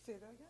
Say that again?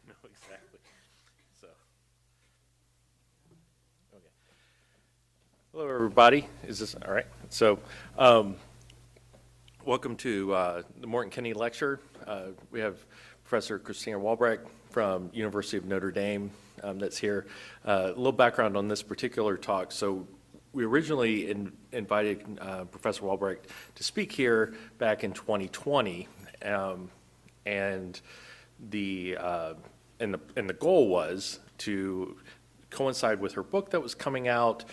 No, exactly. So, okay. Hello, everybody. Is this all right? So, welcome to the Morton-Kenney lecture. We have Professor Christina Wolbrecht from University of Notre Dame that's here. A little background on this particular talk. So, we originally invited Professor Wolbrecht to speak here back in 2020, and the goal was to coincide with her book that was coming out,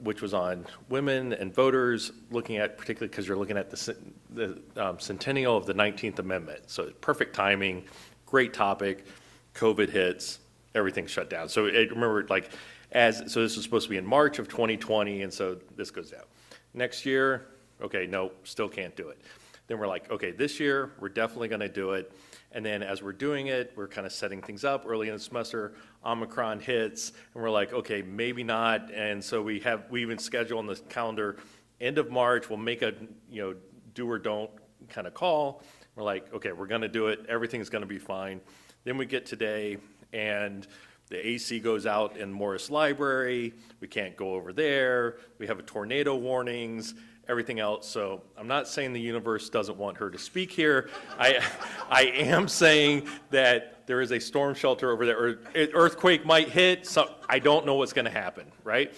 which was on women and voters, looking at, particularly because you're looking at the centennial of the 19th Amendment. So perfect timing, great topic, COVID hits, everything shut down. So remember, like, so this was supposed to be in March of 2020, and so this goes down. Next year, okay, no, still can't do it. Then we're like, okay, this year, we're definitely gonna do it. And then as we're doing it, we're kind of setting things up early in the semester, Omicron hits, and we're like, okay, maybe not. And so we even schedule on the calendar, end of March, we'll make a, do or don't kind of call. We're like, okay, we're gonna do it, everything's gonna be fine. Then we get today, and the AC goes out in Morris Library, we can't go over there, we have a tornado warnings, everything else. So I'm not saying the universe doesn't want her to speak here. I am saying that there is a storm shelter over there, or earthquake might hit, so I don't know what's gonna happen, right?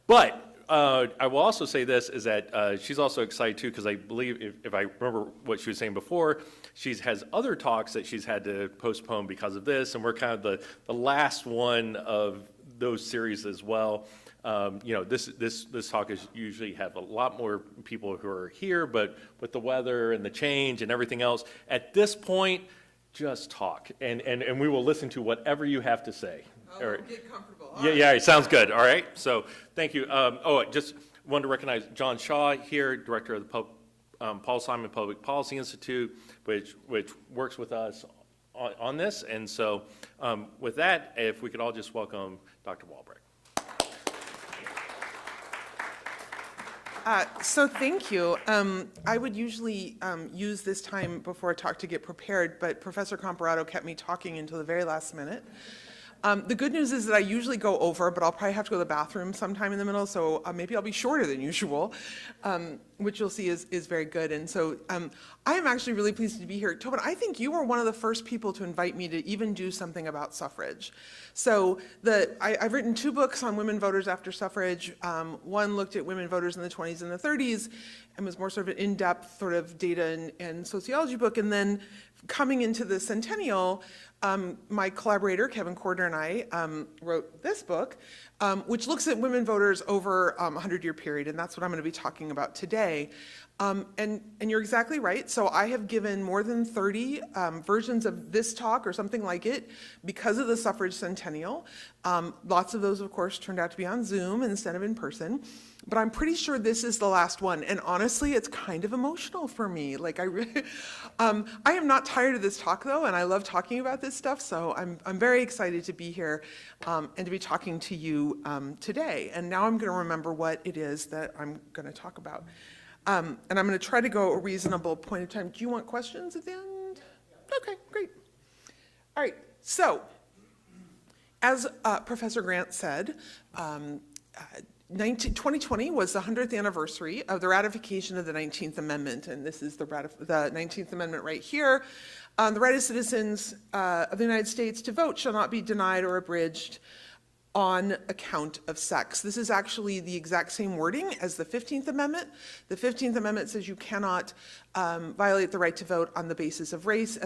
But I will also say this, is that she's also excited too, because I believe, if I remember what she was saying before, she has other talks that she's had to postpone because of this, and we're kind of the last one of those series as well. This talk is usually have a lot more people who are here, but with the weather and the change and everything else, at this point, just talk, and we will listen to whatever you have to say. Oh, get comfortable. Yeah, it sounds good. All right, so thank you. I just wanted to recognize John Shaw here, director of the Paul Simon Public Policy Institute, which works with us on this. And so with that, if we could all just welcome Dr. Wolbrecht. So thank you. I would usually use this time before a talk to get prepared, but Professor Comparato kept me talking until the very last minute. The good news is that I usually go over, but I'll probably have to go to the bathroom sometime in the middle, so maybe I'll be shorter than usual, which you'll see is very good. And so I am actually really pleased to be here. Tobin, I think you were one of the first people to invite me to even do something about suffrage. So I've written 2 books on women voters after suffrage. One looked at women voters in the 20s and the 30s and was more sort of an in-depth sort of data and sociology book. And then coming into the centennial, my collaborator, Kevin Corder, and I wrote this book, which looks at women voters over a 100-year period, and that's what I'm going to be talking about today. today. And you're exactly right. So I have given more than 30 versions of this talk or something like it because of the suffrage centennial. Lots of those, of course, turned out to be on Zoom instead of in person. But I'm pretty sure this is the last one. And honestly, it's kind of emotional for me. Like I am not tired of this talk though, and I love talking about this stuff. So I'm very excited to be here and to be talking to you today. And now I'm going to remember what it is that I'm going to talk about. And I'm going to try to go a reasonable point of time. Do you want questions at the end? Okay, great. All right, so as Professor Grant said, 2020 was the 100th anniversary of the ratification of the 19th Amendment, and this is the 19th Amendment right here. The right of citizens of the United States to vote shall not be denied or abridged on account of sex. This is actually the exact same wording as the 15th Amendment. The 15th Amendment says you cannot violate the right to vote on the basis of race,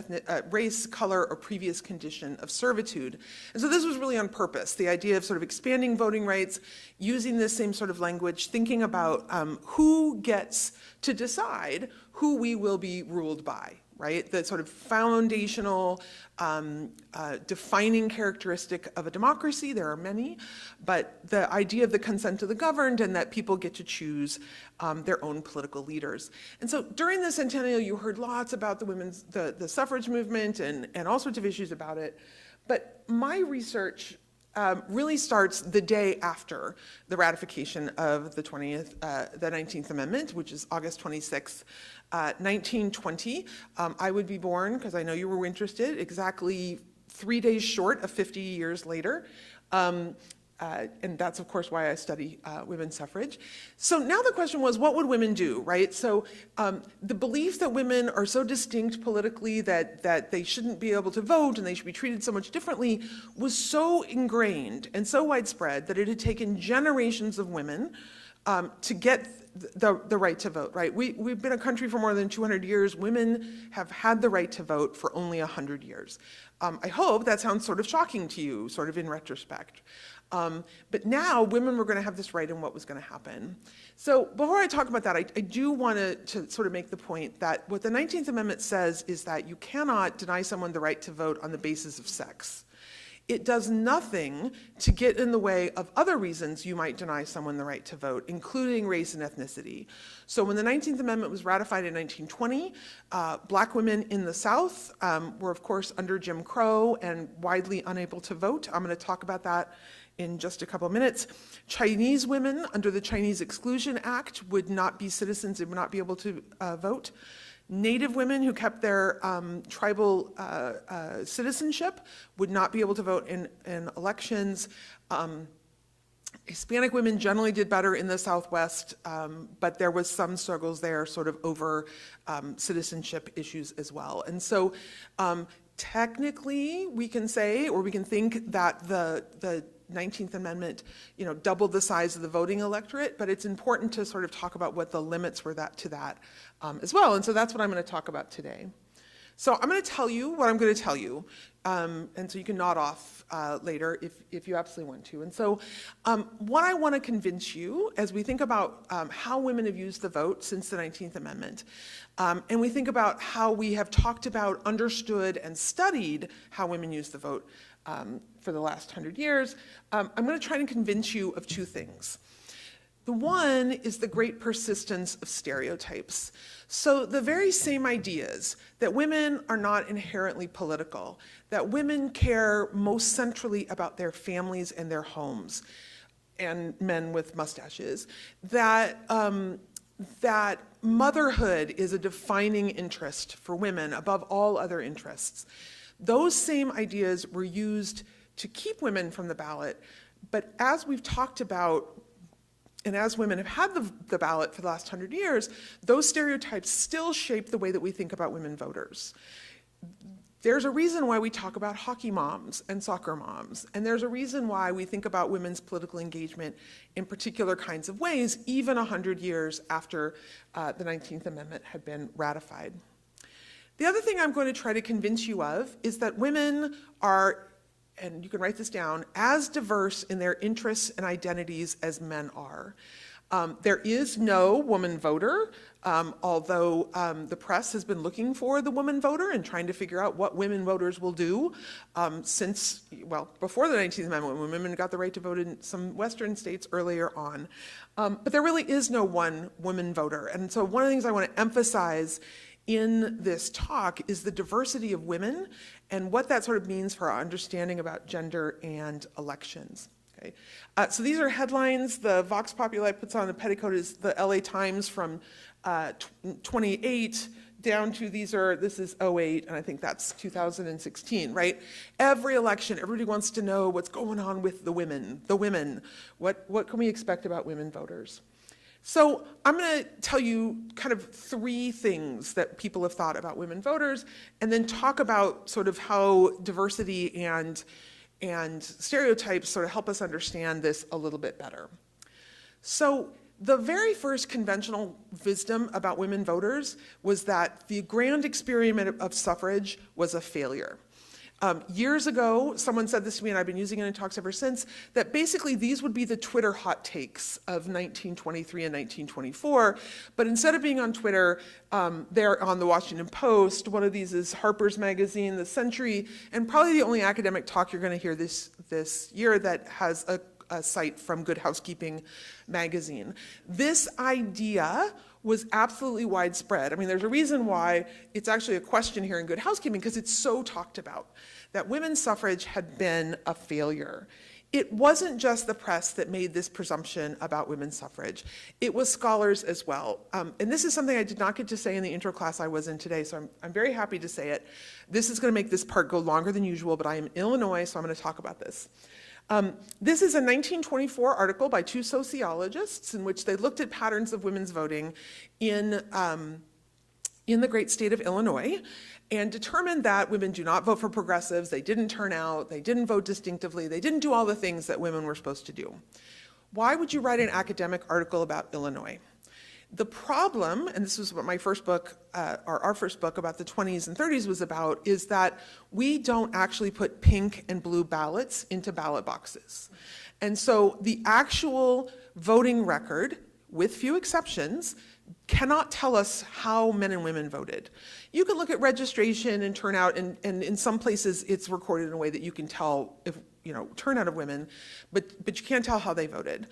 race, color, or previous condition of servitude. And so this was really on purpose, the idea of sort of expanding voting rights, using this same sort of language, thinking about who gets to decide who we will be ruled by. Right? The sort of foundational defining characteristic of a democracy, there are many, but the idea of the consent of the governed and that people get to choose their own political leaders. And so during the centennial, you heard lots about the suffrage movement and all sorts of issues about it. But my research really starts the day after the ratification of the 19th Amendment, which is August 26th, 1920. I would be born, because I know you were interested, exactly 3 days short of 50 years later. And that's, of course, why I study women's suffrage. So now the question was, what would women do, right? So the belief that women are so distinct politically that they shouldn't be able to vote and they should be treated so much differently was so ingrained and so widespread that it had taken generations of women to get the right to vote, right? We've been a country for more than 200 years. Women have had the right to vote for only 100 years. I hope that sounds sort of shocking to you, sort of in retrospect. But now women were going to have this right and what was going to happen. So before I talk about that, I do want to sort of make the point that what the 19th Amendment says is that you cannot deny someone the right to vote on the basis of sex. It does nothing to get in the way of other reasons you might deny someone the right to vote, including race and ethnicity. So when the 19th Amendment was ratified in 1920, Black women in the South were, of course, under Jim Crow and widely unable to vote. I'm going to talk about that in just a couple of minutes. Chinese women under the Chinese Exclusion Act would not be citizens, they would not be able to vote. Native women who kept their tribal citizenship would not be able to vote in elections. Hispanic women generally did better in the Southwest, but there was some struggles there sort of over citizenship issues as well. And so technically we can say, or we can think that the 19th Amendment, doubled the size of the voting electorate, but it's important to sort of talk about what the limits were to that as well. And so that's what I'm going to talk about today. So I'm going to tell you what I'm going to tell you, and so you can nod off later if you absolutely want to. And so what I want to convince you as we think about how women have used the vote since the 19th Amendment, and we think about how we have talked about, understood, and studied how women use the vote for the last 100 years, I'm going to try to convince you of two things. The one is the great persistence of stereotypes. So the very same ideas that women are not inherently political, that women care most centrally about their families and their homes, and men with mustaches, that motherhood is a defining interest for women above all other interests. Those same ideas were used to keep women from the ballot, but as we've talked about, and as women have had the ballot for the last 100 years, those stereotypes still shape the way that we think about women voters. There's a reason why we talk about hockey moms and soccer moms, and there's a reason why we think about women's political engagement in particular kinds of ways, even 100 years after the 19th Amendment had been ratified. The other thing I'm going to try to convince you of is that women are, and you can write this down, as diverse in their interests and identities as men are. There is no woman voter, although the press has been looking for the woman voter and trying to figure out what women voters will do since, well, before the 19th Amendment, when women got the right to vote in some Western states earlier on. But there really is no one woman voter. And so one of the things I want to emphasize in this talk is the diversity of women and what that sort of means for our understanding about gender and elections. Okay. So these are headlines. The Vox Populi puts on the petticoat is the LA Times from 28 down to this is 08, and I think that's 2016, right? Every election, everybody wants to know what's going on with the women. What can we expect about women voters? So I'm going to tell you kind of 3 things that people have thought about women voters, and then talk about sort of how diversity and stereotypes sort of help us understand this a little bit better. So the very first conventional wisdom about women voters was that the grand experiment of suffrage was a failure. Years ago, someone said this to me, and I've been using it in talks ever since, that basically these would be the Twitter hot takes of 1923 and 1924, but instead of being on Twitter, they're on the Washington Post. One of these is Harper's Magazine, The Century, and probably the only academic talk you're going to hear this year that has a site from Good Housekeeping magazine. This idea was absolutely widespread. I mean, there's a reason why it's actually a question here in Good Housekeeping, because it's so talked about, that women's suffrage had been a failure. It wasn't just the press that made this presumption about women's suffrage. It was scholars as well. And this is something I did not get to say in the intro class I was in today, so I'm very happy to say it. This is going to make this part go longer than usual, but I am in Illinois, so I'm going to talk about this. This is a 1924 article by 2 sociologists in which they looked at patterns of women's voting in the great state of Illinois and determined that women do not vote for progressives, they didn't turn out, they didn't vote distinctively, they didn't do all the things that women were supposed to do. Why would you write an academic article about Illinois? The problem, and this was what my first book, or our first book about the 20s and 30s was about, is that we don't actually put pink and blue ballots into ballot boxes. And so the actual voting record, with few exceptions, cannot tell us how men and women voted. You can look at registration and turnout, and in some places it's recorded in a way that you can tell if, turnout of women, but you can't tell how they voted.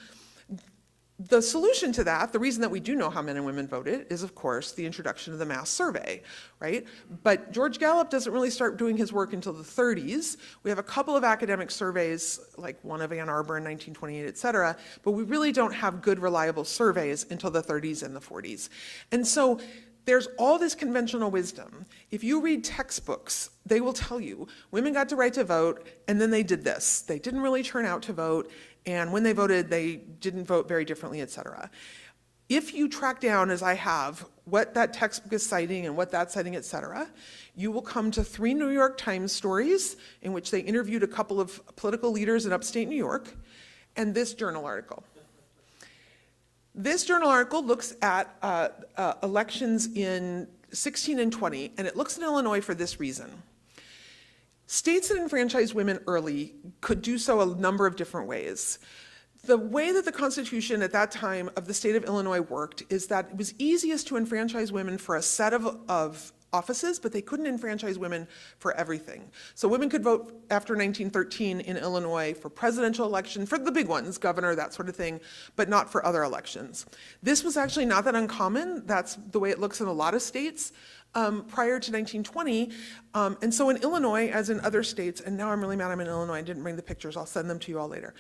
The solution to that, the reason that we do know how men and women voted, is of course the introduction of the mass survey, right? But George Gallup doesn't really start doing his work until the 30s. We have a couple of academic surveys, like one of Ann Arbor in 1928, et cetera, but we really don't have good, reliable surveys until the 30s and the 40s. And so there's all this conventional wisdom. If you read textbooks, they will tell you women got the right to vote, and then they did this. They didn't really turn out to vote, and when they voted, they didn't vote very differently, et cetera. If you track down, as I have, what that textbook is citing and what that's citing, et cetera, you will come to 3 New York Times stories in which they interviewed a couple of political leaders in upstate New York, and this journal article. This journal article looks at elections in 16 and 20, and it looks at Illinois for this reason. States that enfranchised women early could do so a number of different ways. The way that the Constitution at that time of the state of Illinois worked is that it was easiest to enfranchise women for a set of offices, but they couldn't enfranchise women for everything. So women could vote after 1913 in Illinois for presidential election, for the big ones, governor, that sort of thing, but not for other elections. This was actually not that uncommon. That's the way it looks in a lot of states prior to 1920. And so in Illinois, as in other states, and now I'm really mad I'm in Illinois, I didn't bring the pictures, I'll send them to you all later,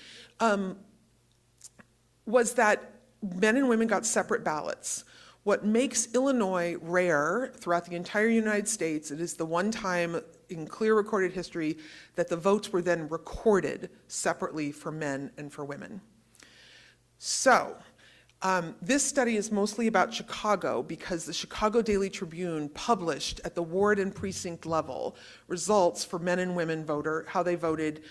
was that men and women got separate ballots. What makes Illinois rare throughout the entire United States, it is the one time in clear recorded history that the votes were then recorded separately for men and for women. So, this study is mostly about Chicago because the Chicago Daily Tribune published at the ward and precinct level results for men and women voter, how they voted,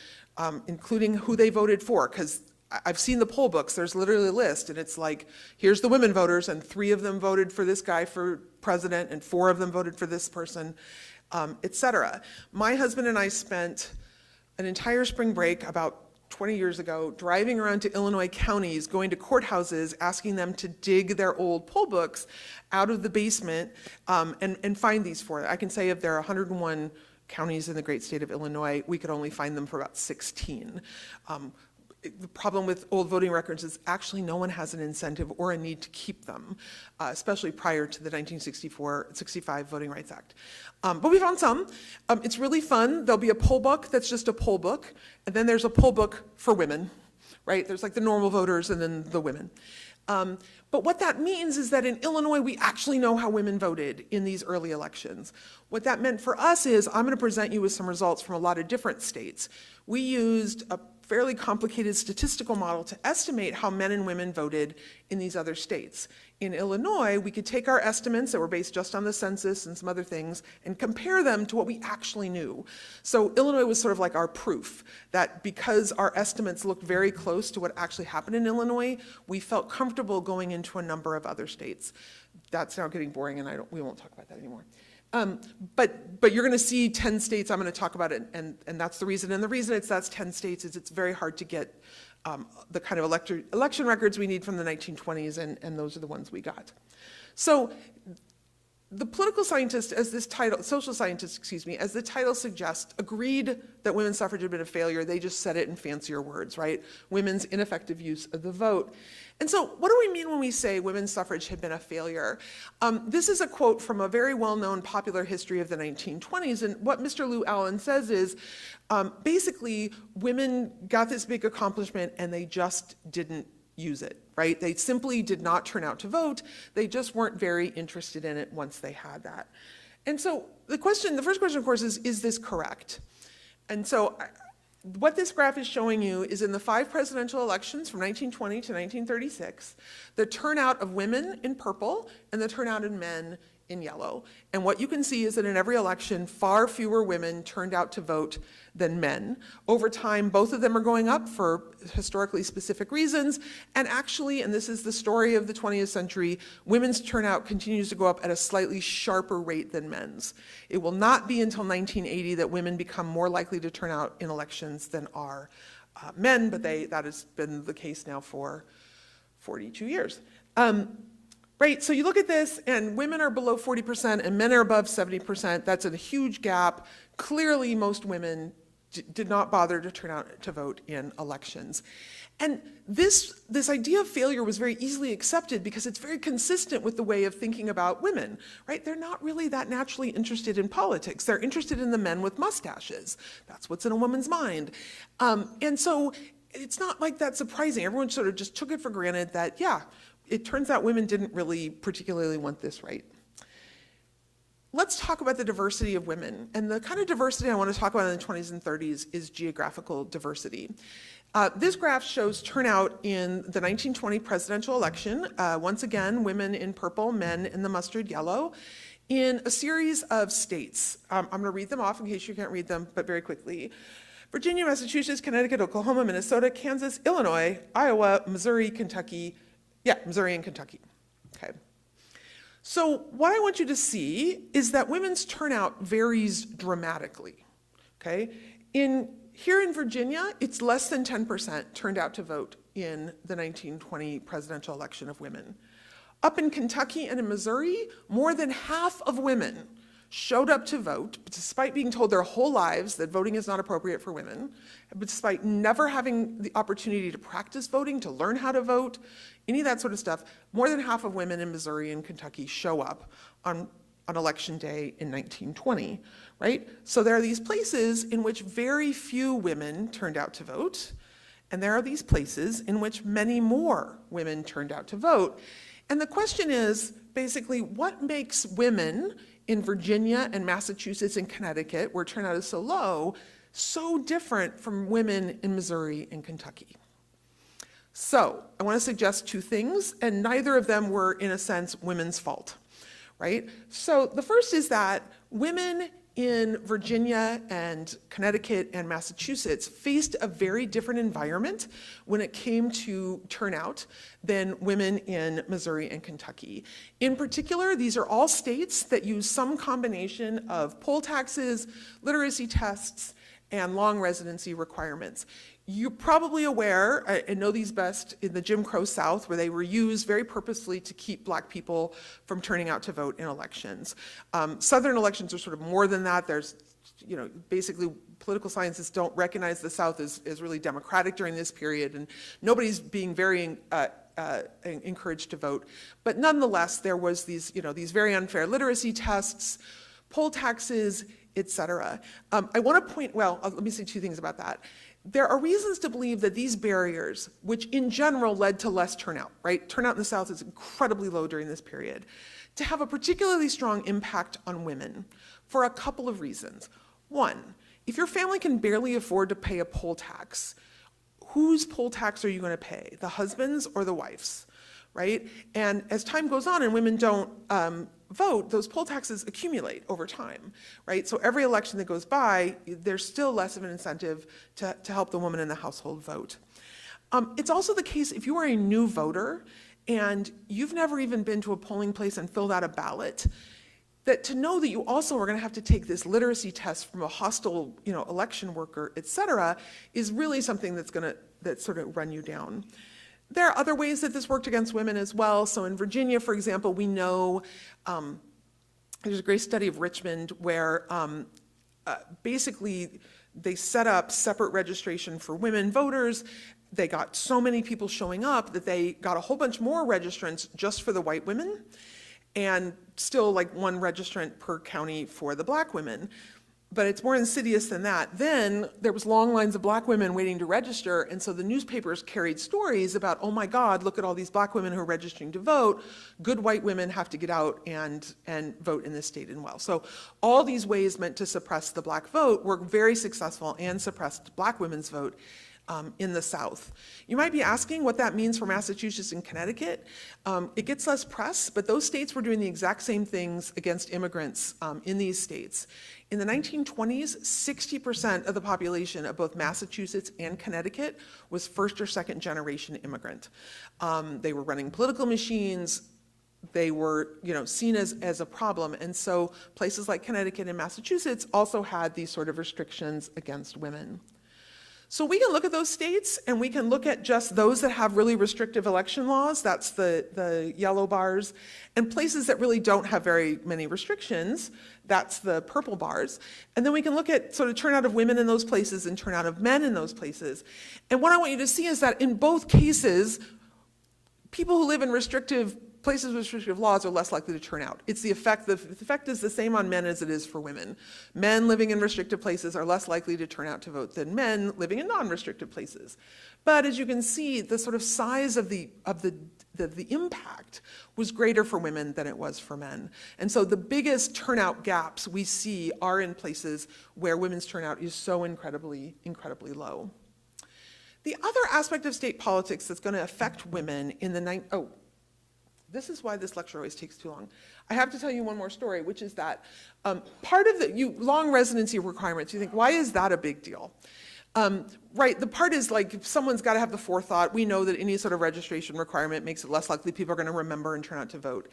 including who they voted for, because I've seen the poll books, there's literally a list, and it's like, here's the women voters, and 3 of them voted for this guy for president, and 4 of them voted for this person, et cetera. My husband and I spent an entire spring break, about 20 years ago, driving around to Illinois counties, going to courthouses, asking them to dig their old poll books out of the basement and find these for it. I can say if there are 101 counties in the great state of Illinois, we could only find them for about 16. The problem with old voting records is actually no one has an incentive or a need to keep them, especially prior to the 1965 Voting Rights Act. But we found some. It's really fun. There'll be a poll book that's just a poll book, and then there's a poll book for women, right? There's like the normal voters and then the women. But what that means is that in Illinois, we actually know how women voted in these early elections. What that meant for us is, I'm going to present you with some results from a lot of different states. We used a fairly complicated statistical model to estimate how men and women voted in these other states. In Illinois, we could take our estimates that were based just on the census and some other things and compare them to what we actually knew. So Illinois was sort of like our proof that because our estimates looked very close to what actually happened in Illinois, we felt comfortable going into a number of other states. That's now getting boring, and we won't talk about that anymore. But you're going to see 10 states. I'm going to talk about it, and that's the reason. And the reason that's 10 states is it's very hard to get the kind of election records we need from the 1920s, and those are the ones we got. So the political scientist, social scientist, excuse me, as the title suggests, agreed that women's suffrage had been a failure. They just said it in fancier words, right? Women's ineffective use of the vote. And so what do we mean when we say women's suffrage had been a failure? This is a quote from a very well-known popular history of the 1920s, and what Mr. Lou Allen says is, basically, women got this big accomplishment and they just didn't use it, right? They simply did not turn out to vote. They just weren't very interested in it once they had that. And so the first question, of course, is this correct? And so what this graph is showing you is in the 5 presidential elections from 1920 to 1936, the turnout of women in purple and the turnout of men in yellow. And what you can see is that in every election, far fewer women turned out to vote than men. Over time, both of them are going up for historically specific reasons. And actually, and this is the story of the 20th century, women's turnout continues to go up at a slightly sharper rate than men's. It will not be until 1980 that women become more likely to turn out in elections than are men, but that has been the case now for 42 years. Right, so you look at this, and women are below 40% and men are above 70%. That's a huge gap. Clearly, most women did not bother to turn out to vote in elections. And this idea of failure was very easily accepted because it's very consistent with the way of thinking about women, right? They're not really that naturally interested in politics. They're interested in the men with mustaches. That's what's in a woman's mind. And so it's not like that surprising. Everyone sort of just took it for granted that, yeah, it turns out women didn't really particularly want this right. Let's talk about the diversity of women. And the kind of diversity I want to talk about in the 20s and 30s is geographical diversity. This graph shows turnout in the 1920 presidential election. Once again, women in purple, men in the mustard yellow, in a series of states. I'm going to read them off in case you can't read them, but very quickly. Virginia, Massachusetts, Connecticut, Oklahoma, Minnesota, Kansas, Illinois, Iowa, Missouri, Kentucky. Yeah, Missouri and Kentucky. Okay. So what I want you to see is that women's turnout varies dramatically. Okay. Here in Virginia, it's less than 10% turned out to vote in the 1920 presidential election of women. Up in Kentucky and in Missouri, more than half of women showed up to vote, despite being told their whole lives that voting is not appropriate for women, but despite never having the opportunity to practice voting, to learn how to vote, any of that sort of stuff. More than half of women in Missouri and Kentucky show up on election day in 1920, right? So there are these places in which very few women turned out to vote, and there are these places in which many more women turned out to vote. And the question is, basically, what makes women in Virginia and Massachusetts and Connecticut, where turnout is so low, so different from women in Missouri and Kentucky? So I want to suggest 2 things, and neither of them were, in a sense, women's fault, right? So the first is that women in Virginia and Connecticut and Massachusetts faced a very different environment when it came to turnout than women in Missouri and Kentucky. In particular, these are all states that use some combination of poll taxes, literacy tests, and long residency requirements. You're probably aware, and know these best, in the Jim Crow South, where they were used very purposefully to keep Black people from turning out to vote in elections. Southern elections are sort of more than that. There's, basically political scientists don't recognize the South as really democratic during this period, and nobody's being very encouraged to vote. But nonetheless, there was these very unfair literacy tests, poll taxes, et cetera. I want to let me say two things about that. There are reasons to believe that these barriers, which in general led to less turnout, right? Turnout in the South is incredibly low during this period, to have a particularly strong impact on women for a couple of reasons. One, if your family can barely afford to pay a poll tax, whose poll tax are you going to pay? The husband's or the wife's, right? And as time goes on and women don't vote, those poll taxes accumulate over time, right? So every election that goes by, there's still less of an incentive to help the woman in the household vote. It's also the case if you are a new voter and you've never even been to a polling place and filled out a ballot, that to know that you also are going to have to take this literacy test from a hostile, election worker, et cetera, is really something that's sort of run you down. There are other ways that this worked against women as well. So in Virginia, for example, we know there's a great study of Richmond where basically they set up separate registration for women voters. They got so many people showing up that they got a whole bunch more registrants just for the white women, and still like one registrant per county for the Black women. But it's more insidious than that. Then there was long lines of Black women waiting to register, and so the newspapers carried stories about, oh my God, look at all these Black women who are registering to vote. Good white women have to get out and vote in this state as well. So all these ways meant to suppress the Black vote were very successful and suppressed Black women's vote in the South. You might be asking what that means for Massachusetts and Connecticut. It gets less press, but those states were doing the exact same things against immigrants in these states. In the 1920s, 60% of the population of both Massachusetts and Connecticut was first or second generation immigrant. They were running political machines. They were, seen as a problem. And so places like Connecticut and Massachusetts also had these sort of restrictions against women. So we can look at those states, and we can look at just those that have really restrictive election laws, that's the yellow bars, and places that really don't have very many restrictions, that's the purple bars. And then we can look at sort of turnout of women in those places and turnout of men in those places. And what I want you to see is that in both cases, people who live in places with restrictive laws are less likely to turn out. It's the effect is the same on men as it is for women. Men living in restrictive places are less likely to turn out to vote than men living in non-restrictive places. But as you can see, the sort of size of the impact was greater for women than it was for men. And so the biggest turnout gaps we see are in places where women's turnout is so incredibly, incredibly low. The other aspect of state politics that's going to affect women in the this is why this lecture always takes too long. I have to tell you one more story, which is that part of the long residency requirements, you think, why is that a big deal? Right, the part is like, if someone's got to have the forethought. We know that any sort of registration requirement makes it less likely people are going to remember and turn out to vote.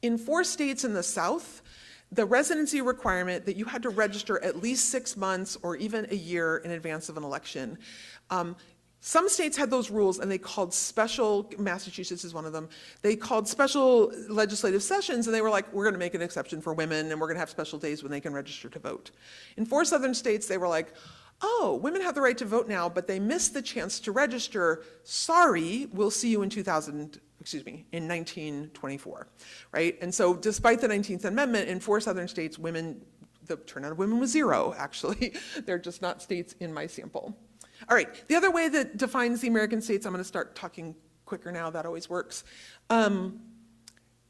In 4 states in the South, the residency requirement that you had to register at least 6 months or even a year in advance of an election. Some states had those rules, and they called special, Massachusetts is one of them, they called special legislative sessions, and they were like, we're going to make an exception for women, and we're going to have special days when they can register to vote. In 4 southern states, they were like, oh, women have the right to vote now, but they missed the chance to register. Sorry, we'll see you in 1924, right? And so despite the 19th Amendment, in 4 southern states, the turnout of women was 0, actually. They're just not states in my sample. All right, the other way that defines the American states, I'm going to start talking quicker now, that always works,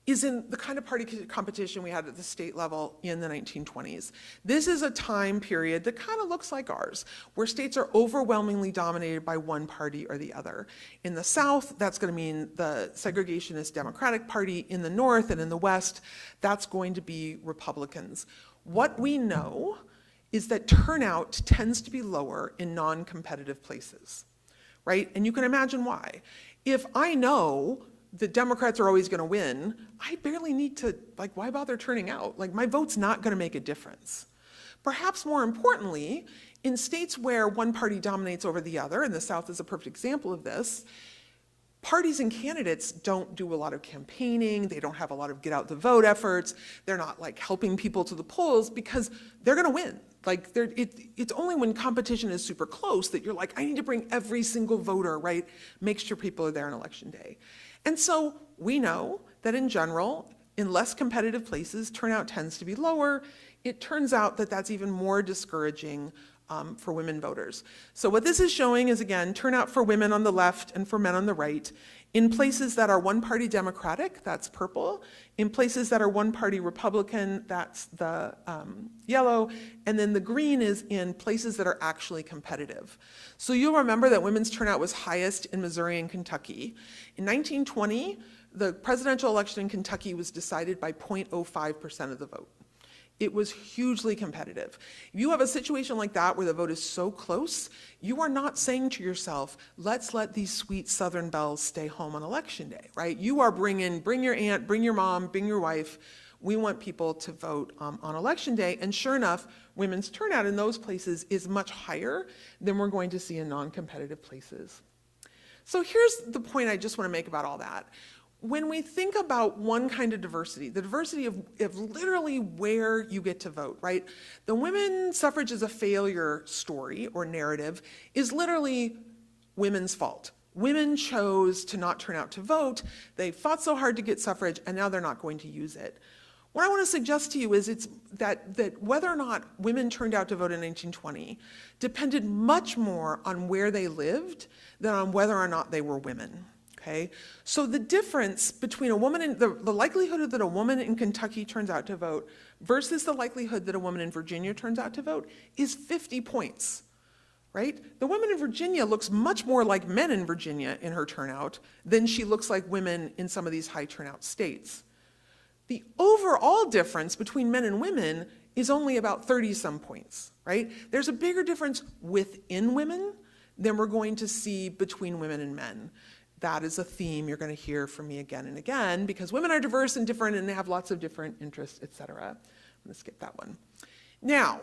is in the kind of party competition we had at the state level in the 1920s. This is a time period that kind of looks like ours, where states are overwhelmingly dominated by one party or the other. In the South, that's going to mean the segregationist Democratic Party. In the North and in the West, that's going to be Republicans. What we know is that turnout tends to be lower in non-competitive places, right? And you can imagine why. If I know the Democrats are always going to win, I barely need to, why bother turning out? My vote's not going to make a difference. Perhaps more importantly, In states where one party dominates over the other, and the South is a perfect example of this, parties and candidates don't do a lot of campaigning, they don't have a lot of get out the vote efforts, they're not like helping people to the polls because they're gonna win. Like it's only when competition is super close that you're like, I need to bring every single voter, right? Make sure people are there on election day. And so we know that in general, in less competitive places, turnout tends to be lower. It turns out that that's even more discouraging for women voters. So what this is showing is, again, turnout for women on the left and for men on the right. In places that are one-party Democratic, that's purple. In places that are one-party Republican, that's the yellow. And then the green is in places that are actually competitive. So you'll remember that women's turnout was highest in Missouri and Kentucky. In 1920, the presidential election in Kentucky was decided by 0.05% of the vote. It was hugely competitive. If you have a situation like that where the vote is so close, you are not saying to yourself, let's let these sweet Southern belles stay home on election day, right? You are bring your aunt, bring your mom, bring your wife. We want people to vote on election day. And sure enough, women's turnout in those places is much higher than we're going to see in non-competitive places. So here's the point I just want to make about all that. When we think about one kind of diversity, the diversity of literally where you get to vote, right? The women's suffrage is a failure story or narrative is literally women's fault. Women chose to not turn out to vote. They fought so hard to get suffrage, and now they're not going to use it. What I want to suggest to you is that whether or not women turned out to vote in 1920 depended much more on where they lived than on whether or not they were women. Okay, so the difference between a woman and the likelihood that a woman in Kentucky turns out to vote versus the likelihood that a woman in Virginia turns out to vote is 50 points, right? The woman in Virginia looks much more like men in Virginia in her turnout than she looks like women in some of these high turnout states. The overall difference between men and women is only about 30-some points, right? There's a bigger difference within women than we're going to see between women and men. That is a theme you're going to hear from me again and again because women are diverse and different and they have lots of different interests, et cetera. I'm going to skip that one. Now,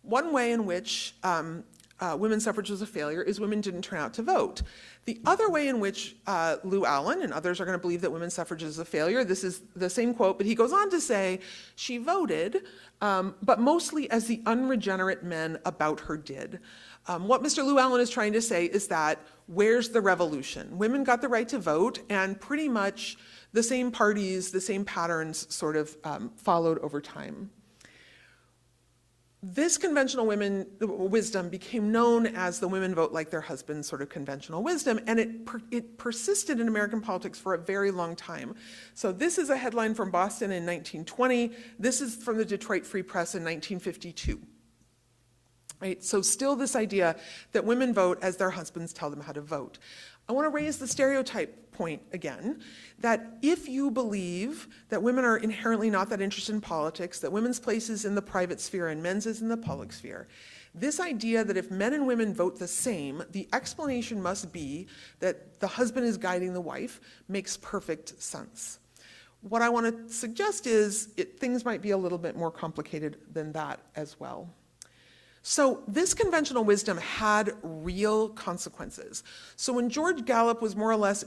one way in which women's suffrage was a failure is women didn't turn out to vote. The other way in which Lou Allen and others are going to believe that women's suffrage is a failure, this is the same quote, but he goes on to say, she voted, but mostly as the unregenerate men about her did. What Mr. Lou Allen is trying to say is that where's the revolution? Women got the right to vote, and pretty much the same parties, the same patterns sort of followed over time. This conventional women wisdom became known as the women vote like their husbands sort of conventional wisdom, and it persisted in American politics for a very long time. So this is a headline from Boston in 1920. This is from the Detroit Free Press in 1952. Right? So still this idea that women vote as their husbands tell them how to vote. I want to raise the stereotype point again, that if you believe that women are inherently not that interested in politics, that women's place is in the private sphere and men's is in the public sphere, this idea that if men and women vote the same, the explanation must be that the husband is guiding the wife makes perfect sense. What I want to suggest is things might be a little bit more complicated than that as well. So this conventional wisdom had real consequences. So when George Gallup was more or less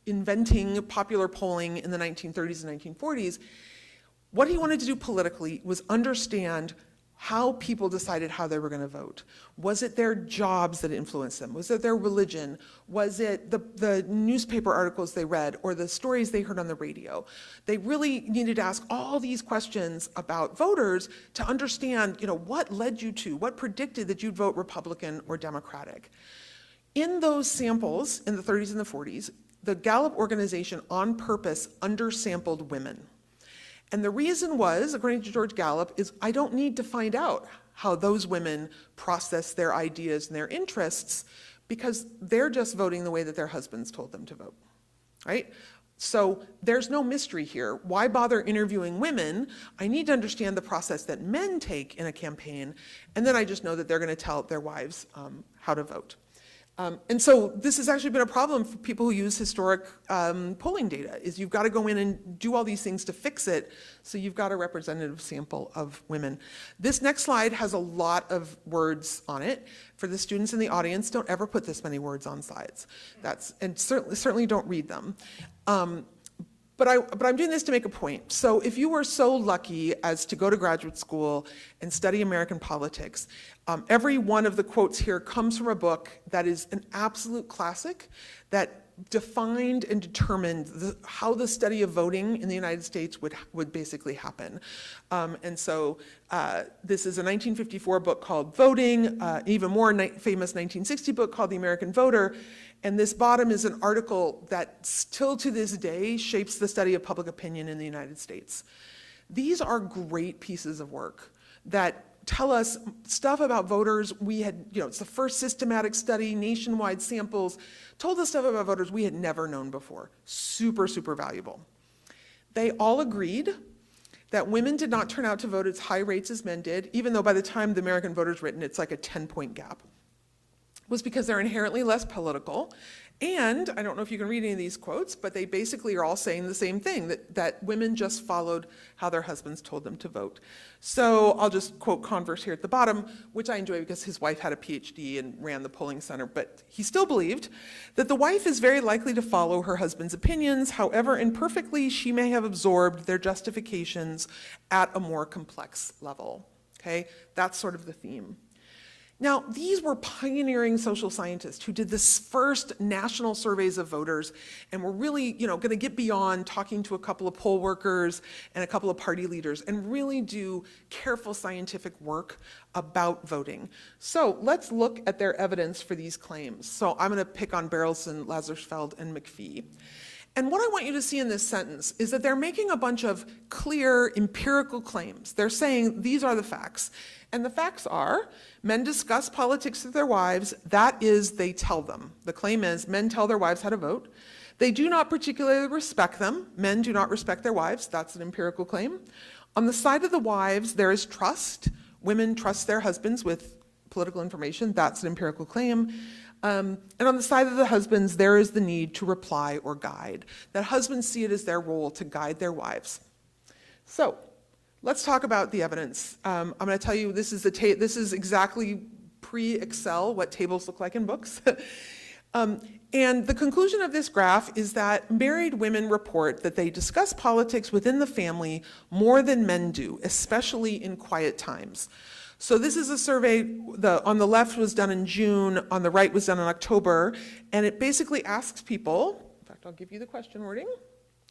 inventing popular polling in the 1930s and 1940s, what he wanted to do politically was understand how people decided how they were going to vote. Was it their jobs that influenced them? Was it their religion? Was it the newspaper articles they read or the stories they heard on the radio? They really needed to ask all these questions about voters to understand, what led you to, what predicted that you'd vote Republican or Democratic. In those samples in the 30s and the 40s, the Gallup organization on purpose undersampled women. And the reason was, according to George Gallup, is I don't need to find out how those women process their ideas and their interests because they're just voting the way that their husbands told them to vote, right? So there's no mystery here. Why bother interviewing women? I need to understand the process that men take in a campaign, and then I just know that they're going to tell their wives how to vote. And so this has actually been a problem for people who use historic polling data, is you've got to go in and do all these things to fix it, so you've got a representative sample of women. This next slide has a lot of words on it. For the students in the audience, don't ever put this many words on slides. And certainly don't read them. But I'm doing this to make a point. So if you were so lucky as to go to graduate school and study American politics, every one of the quotes here comes from a book that is an absolute classic that defined and determined how the study of voting in the United States would basically happen. And so this is a 1954 book called Voting, even more famous 1960 book called The American Voter. And this bottom is an article that still to this day shapes the study of public opinion in the United States. These are great pieces of work that tell us stuff about voters we had, it's the first systematic study, nationwide samples, told us stuff about voters we had never known before. Super, super valuable. They all agreed that women did not turn out to vote at as high rates as men did, even though by the time the American Voter's written, it's like a 10-point gap. Was because they're inherently less political. And I don't know if you can read any of these quotes, but they basically are all saying the same thing, that women just followed how their husbands told them to vote. So I'll just quote Converse here at the bottom, which I enjoy because his wife had a PhD and ran the polling center, but he still believed that the wife is very likely to follow her husband's opinions, however imperfectly she may have absorbed their justifications at a more complex level. Okay, that's sort of the theme. Now, these were pioneering social scientists who did this first national surveys of voters and were really, going to get beyond talking to a couple of poll workers and a couple of party leaders and really do careful scientific work about voting. So let's look at their evidence for these claims. So I'm going to pick on Berelson, Lazarsfeld, and McPhee. And what I want you to see in this sentence is that they're making a bunch of clear empirical claims. They're saying these are the facts. And the facts are, men discuss politics with their wives. That is, they tell them. The claim is, men tell their wives how to vote. They do not particularly respect them. Men do not respect their wives. That's an empirical claim. On the side of the wives, there is trust. Women trust their husbands with political information. That's an empirical claim. And on the side of the husbands, there is the need to reply or guide. That husbands see it as their role to guide their wives. So let's talk about the evidence. I'm going to tell you this is exactly pre-Excel what tables look like in books. And the conclusion of this graph is that married women report that they discuss politics within the family more than men do, especially in quiet times. So this is a survey, on the left was done in June, on the right was done in October, and it basically asks people, in fact, I'll give you the question wording,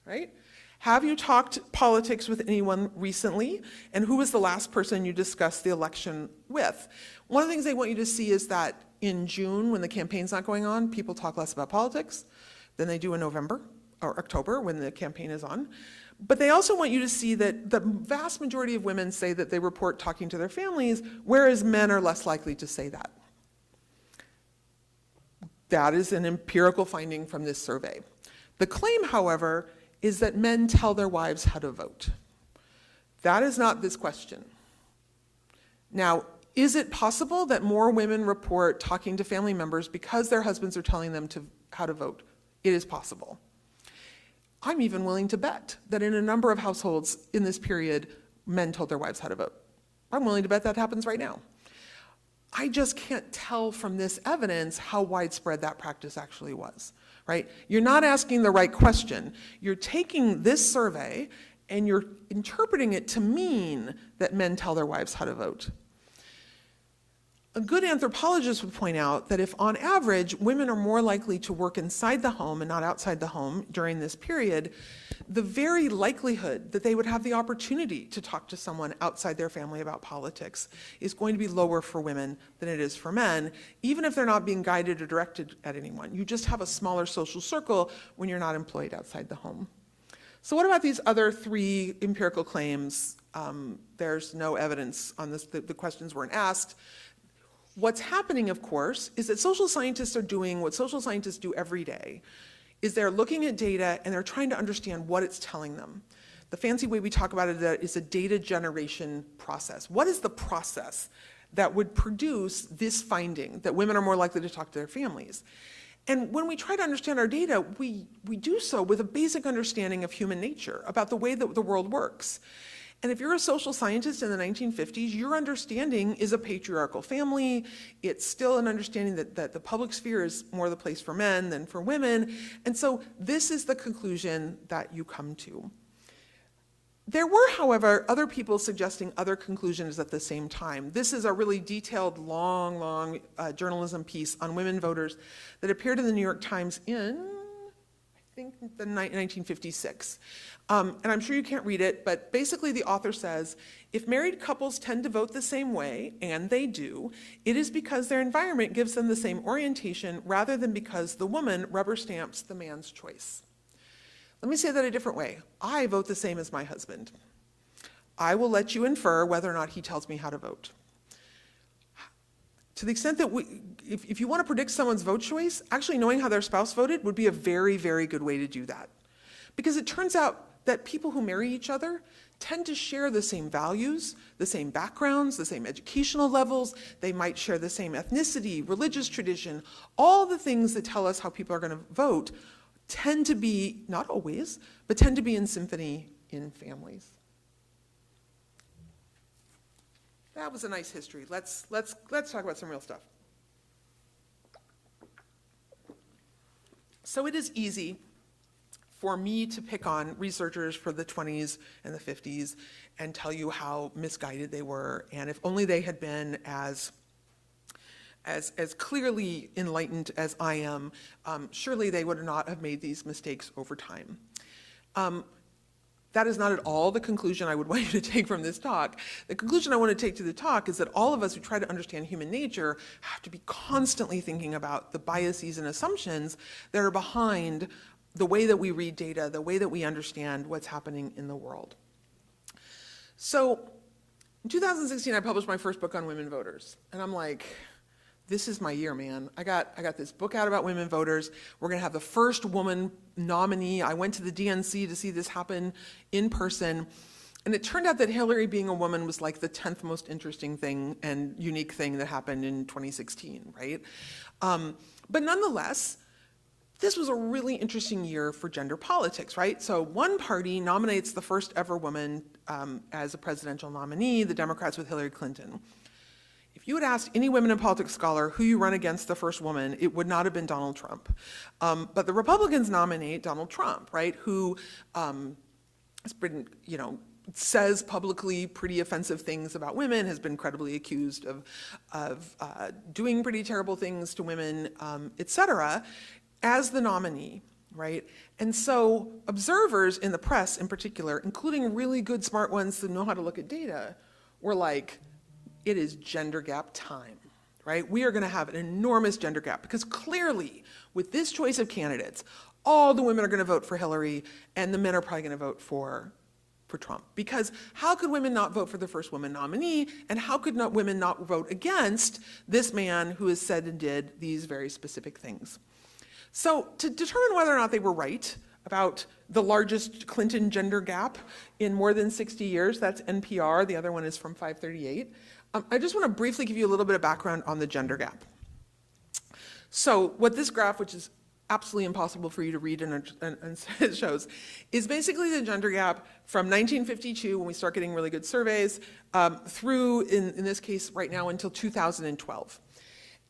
right? Have you talked politics with anyone recently? And who was the last person you discussed the election with? One of the things they want you to see is that in June, when the campaign's not going on, people talk less about politics than they do in November or October when the campaign is on. But they also want you to see that the vast majority of women say that they report talking to their families, whereas men are less likely to say that. That is an empirical finding from this survey. The claim, however, is that men tell their wives how to vote. That is not this question. Now, is it possible that more women report talking to family members because their husbands are telling them how to vote? It is possible. I'm even willing to bet that in a number of households in this period, men told their wives how to vote. I'm willing to bet that happens right now. I just can't tell from this evidence how widespread that practice actually was, right? You're not asking the right question. You're taking this survey and you're interpreting it to mean that men tell their wives how to vote. A good anthropologist would point out that if on average women are more likely to work inside the home and not outside the home during this period, the very likelihood that they would have the opportunity to talk to someone outside their family about politics is going to be lower for women than it is for men, even if they're not being guided or directed at anyone. You just have a smaller social circle when you're not employed outside the home. So what about these other three empirical claims? There's no evidence on this. The questions weren't asked. What's happening, of course, is that social scientists are doing what social scientists do every day, is they're looking at data and they're trying to understand what it's telling them. The fancy way we talk about it is a data generation process. What is the process that would produce this finding, that women are more likely to talk to their families. And when we try to understand our data, we do so with a basic understanding of human nature, about the way that the world works. And if you're a social scientist in the 1950s, your understanding is a patriarchal family. It's still an understanding that the public sphere is more the place for men than for women. And so this is the conclusion that you come to. There were, however, other people suggesting other conclusions at the same time. This is a really detailed, long journalism piece on women voters that appeared in the New York Times in, I think, 1956. And I'm sure you can't read it, but basically the author says, if married couples tend to vote the same way, and they do, it is because their environment gives them the same orientation rather than because the woman rubber stamps the man's choice. Let me say that a different way. I vote the same as my husband. I will let you infer whether or not he tells me how to vote. To the extent that if you want to predict someone's vote choice, actually knowing how their spouse voted would be a very, very good way to do that. Because it turns out that people who marry each other tend to share the same values, the same backgrounds, the same educational levels. They might share the same ethnicity, religious tradition. All the things that tell us how people are going to vote tend to be, not always, but tend to be in symphony in families. That was a nice history. Let's talk about some real stuff. So it is easy for me to pick on researchers for the 20s and the 50s and tell you how misguided they were, and if only they had been as clearly enlightened as I am, surely they would not have made these mistakes over time. That is not at all the conclusion I would want you to take from this talk. The conclusion I want to take to the talk is that all of us who try to understand human nature have to be constantly thinking about the biases and assumptions that are behind the way that we read data, the way that we understand what's happening in the world. So in 2016, I published my first book on women voters, and I'm like, this is my year, man. I got this book out about women voters. We're gonna have the first woman nominee. I went to the DNC to see this happen in person. And it turned out that Hillary being a woman was like the 10th most interesting thing and unique thing that happened in 2016, right? But nonetheless, this was a really interesting year for gender politics, right? So one party nominates the first ever woman as a presidential nominee, the Democrats with Hillary Clinton. If you had asked any women in politics scholar who you run against the first woman, it would not have been Donald Trump. But the Republicans nominate Donald Trump, right, who has been, says publicly pretty offensive things about women, has been credibly accused of doing pretty terrible things to women, et cetera, as the nominee, right? And so observers in the press in particular, including really good smart ones that know how to look at data, were like, it is gender gap time, right? We are gonna have an enormous gender gap because clearly with this choice of candidates, all the women are gonna vote for Hillary and the men are probably gonna vote for Trump. Because how could women not vote for the first woman nominee, and how could women not vote against this man who has said and did these very specific things? So to determine whether or not they were right about the largest Clinton gender gap in more than 60 years, that's NPR, the other one is from 538, I just want to briefly give you a little bit of background on the gender gap. So what this graph, which is absolutely impossible for you to read and it shows, is basically the gender gap from 1952, when we start getting really good surveys, through, in this case right now, until 2012.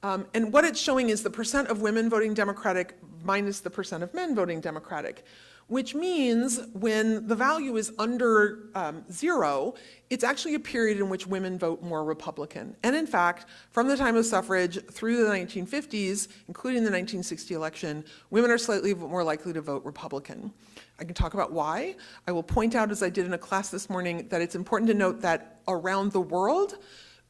And what it's showing is the percent of women voting Democratic minus the percent of men voting Democratic, which means when the value is under 0, it's actually a period in which women vote more Republican. And in fact, from the time of suffrage through the 1950s, including the 1960 election, women are slightly more likely to vote Republican. I can talk about why. I will point out, as I did in a class this morning, that it's important to note that around the world,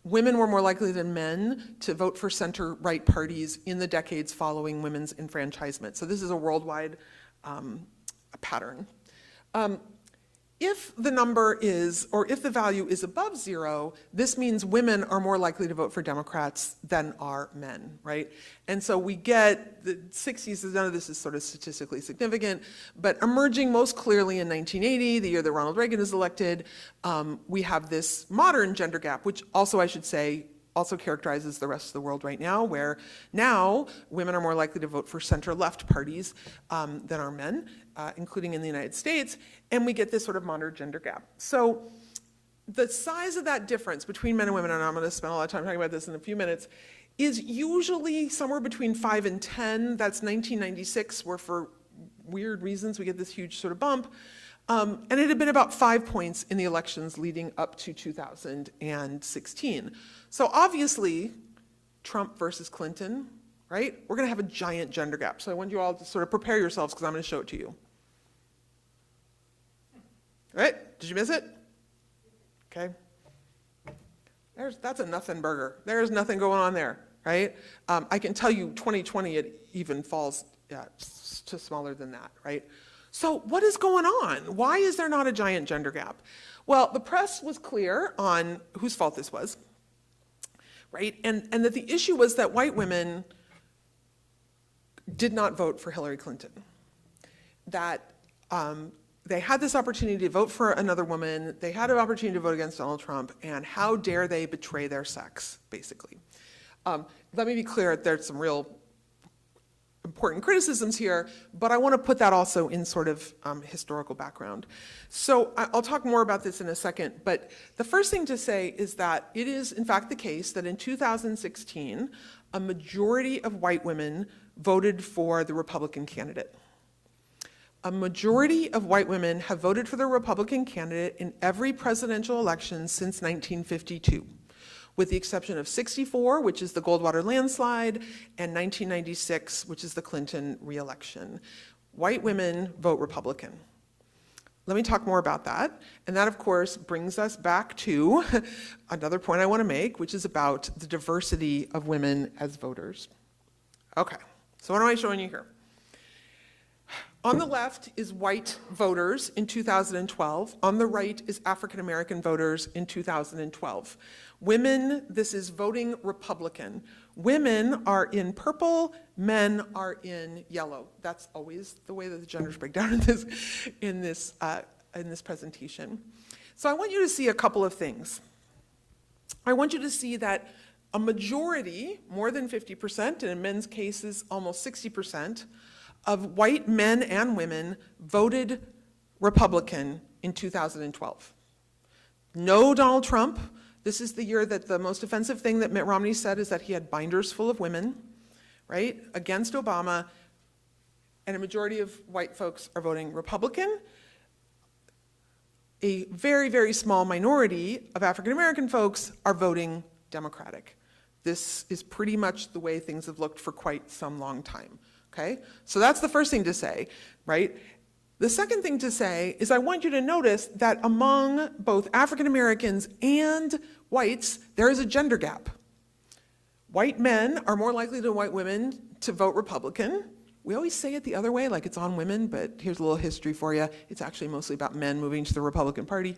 women were more likely than men to vote for center-right parties in the decades following women's enfranchisement. So this is a worldwide pattern. If the number is, or if the value is above 0, this means women are more likely to vote for Democrats than are men, right? And so we get the 60s, none of this is sort of statistically significant, but emerging most clearly in 1980, the year that Ronald Reagan is elected, we have this modern gender gap, which also I should say also characterizes the rest of the world right now, where now women are more likely to vote for center-left parties than are men, including in the United States, and we get this sort of moderate gender gap. So the size of that difference between men and women, and I'm going to spend a lot of time talking about this in a few minutes, is usually somewhere between 5 and 10. That's 1996, where for weird reasons we get this huge sort of bump. And it had been about 5 points in the elections leading up to 2016. So obviously, Trump versus Clinton, right? We're going to have a giant gender gap. So I want you all to sort of prepare yourselves because I'm going to show it to you. All right? Did you miss it? Okay. That's a nothing burger. There's nothing going on there, right? I can tell you 2020, it even falls to smaller than that, right? So what is going on? Why is there not a giant gender gap? Well, the press was clear on whose fault this was, right? And that the issue was that white women did not vote for Hillary Clinton. That they had this opportunity to vote for another woman, they had an opportunity to vote against Donald Trump, and how dare they betray their sex, basically. Let me be clear, there's some real important criticisms here, but I want to put that also in sort of historical background. So I'll talk more about this in a second, but the first thing to say is that it is in fact the case that in 2016, a majority of white women voted for the Republican candidate. A majority of white women have voted for the Republican candidate in every presidential election since 1952. With the exception of 64, which is the Goldwater landslide, and 1996, which is the Clinton re-election. White women vote Republican. Let me talk more about that. And that, of course, brings us back to another point I want to make, which is about the diversity of women as voters. Okay, so what am I showing you here? On the left is white voters in 2012. On the right is African American voters in 2012. Women, this is voting Republican. Women are in purple, men are in yellow. That's always the way that the genders break down in this presentation. So I want you to see a couple of things. I want you to see that a majority, more than 50%, and in men's cases almost 60%, of white men and women voted Republican in 2012. No Donald Trump. This is the year that the most offensive thing that Mitt Romney said is that he had binders full of women, right, against Obama, and a majority of white folks are voting Republican. A very, very small minority of African American folks are voting Democratic. This is pretty much the way things have looked for quite some long time. Okay, so that's the first thing to say, right? The second thing to say is I want you to notice that among both African Americans and whites, there is a gender gap. White men are more likely than white women to vote Republican. We always say it the other way, like it's on women, but here's a little history for you. It's actually mostly about men moving to the Republican Party.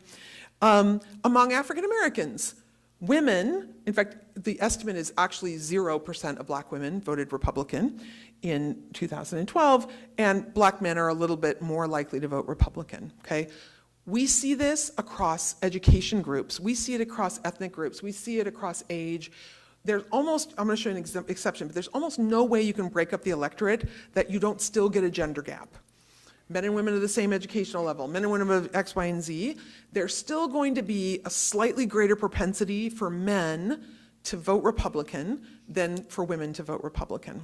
Among African Americans, women, in fact, the estimate is actually 0% of black women voted Republican in 2012, and black men are a little bit more likely to vote Republican, okay? We see this across education groups. We see it across ethnic groups. We see it across age. There's almost, I'm going to show you an exception, but there's almost no way you can break up the electorate that you don't still get a gender gap. Men and women of the same educational level, men and women of X, Y, and Z, there's still going to be a slightly greater propensity for men to vote Republican than for women to vote Republican.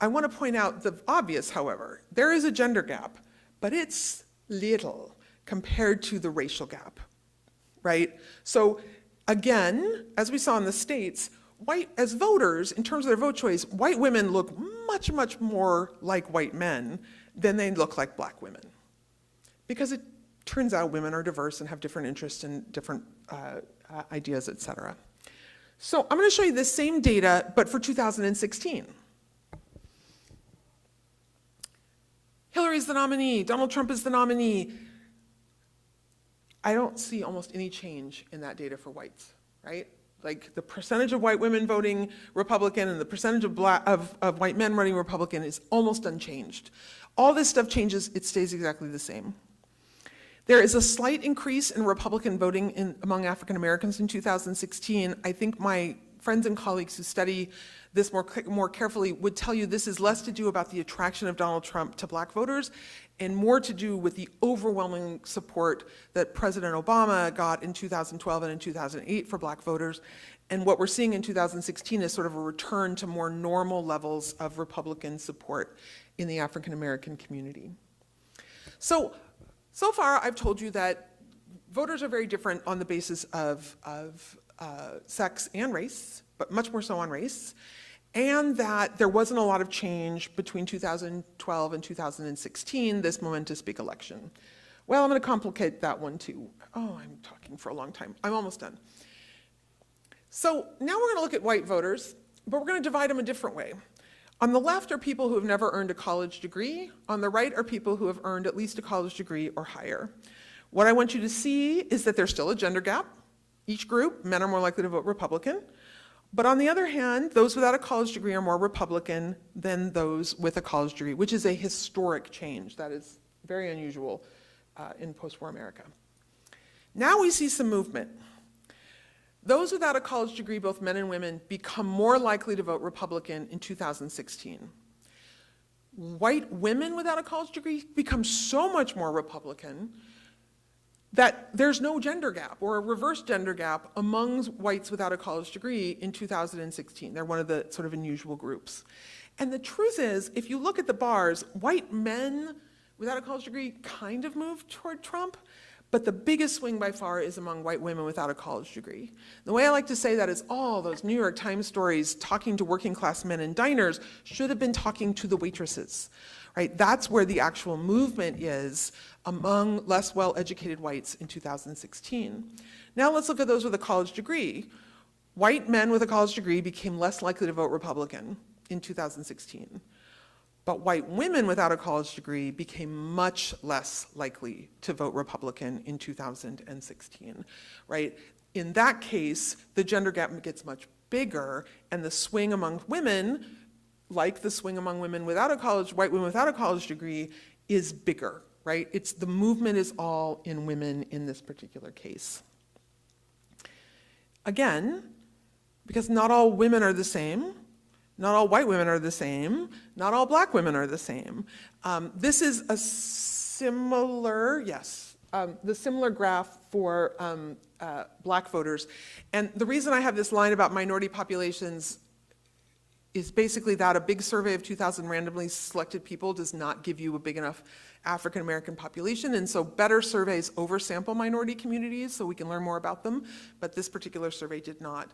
I want to point out the obvious, however. There is a gender gap, but it's little compared to the racial gap, right? So again, as we saw in the States, as voters, in terms of their vote choice, white women look much, much more like white men than they look like black women. Because it turns out women are diverse and have different interests and different ideas, et cetera. So I'm going to show you this same data, but for 2016. Hillary's the nominee, Donald Trump is the nominee. I don't see almost any change in that data for whites, right? Like the percentage of white women voting Republican and the percentage of white men voting Republican is almost unchanged. All this stuff changes, it stays exactly the same. There is a slight increase in Republican voting among African Americans in 2016. I think my friends and colleagues who study this more carefully would tell you this is less to do about the attraction of Donald Trump to black voters and more to do with the overwhelming support that President Obama got in 2012 and in 2008 for black voters. And what we're seeing in 2016 is sort of a return to more normal levels of Republican support in the African American community. So far I've told you that voters are very different on the basis of sex and race, but much more so on race, and that there wasn't a lot of change between 2012 and 2016, this momentous big election. Well, I'm going to complicate that one too. Oh, I'm talking for a long time. I'm almost done. So now we're going to look at white voters, but we're going to divide them a different way. On the left are people who have never earned a college degree. On the right are people who have earned at least a college degree or higher. What I want you to see is that there's still a gender gap. Each group, men are more likely to vote Republican. But on the other hand, those without a college degree are more Republican than those with a college degree, which is a historic change. That is very unusual in post-war America. Now we see some movement. Those without a college degree, both men and women, become more likely to vote Republican in 2016. White women without a college degree become so much more Republican that there's no gender gap or a reverse gender gap among whites without a college degree in 2016. They're one of the sort of unusual groups. And the truth is, if you look at the bars, white men without a college degree kind of moved toward Trump, but the biggest swing by far is among white women without a college degree. The way I like to say that is all those New York Times stories talking to working class men in diners should have been talking to the waitresses, right? That's where the actual movement is among less well-educated whites in 2016. Now let's look at those with a college degree. White men with a college degree became less likely to vote Republican in 2016. But white women without a college degree became much less likely to vote Republican in 2016, right? In that case, the gender gap gets much bigger, and the swing among women, like the swing among women without a college, white women without a college degree, is bigger, right? The movement is all in women in this particular case. Again, because not all women are the same, not all white women are the same, not all black women are the same. This is a similar, the similar graph for black voters. And the reason I have this line about minority populations is basically that a big survey of 2,000 randomly selected people does not give you a big enough African American population, and so better surveys oversample minority communities so we can learn more about them, but this particular survey did not.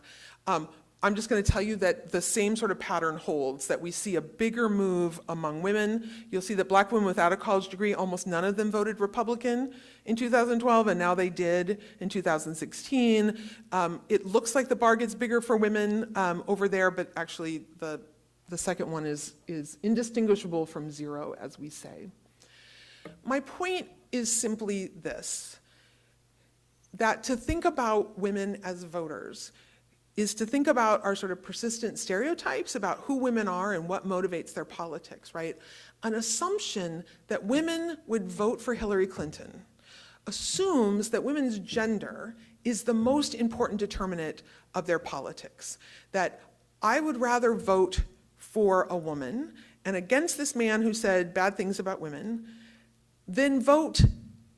I'm just going to tell you that the same sort of pattern holds, that we see a bigger move among women. You'll see that black women without a college degree, almost none of them voted Republican in 2012, and now they did in 2016. It looks like the bar gets bigger for women over there, but actually the second one is indistinguishable from zero, as we say. My point is simply this, that to think about women as voters is to think about our sort of persistent stereotypes about who women are and what motivates their politics, right? An assumption that women would vote for Hillary Clinton assumes that women's gender is the most important determinant of their politics, that I would rather vote for a woman and against this man who said bad things about women than vote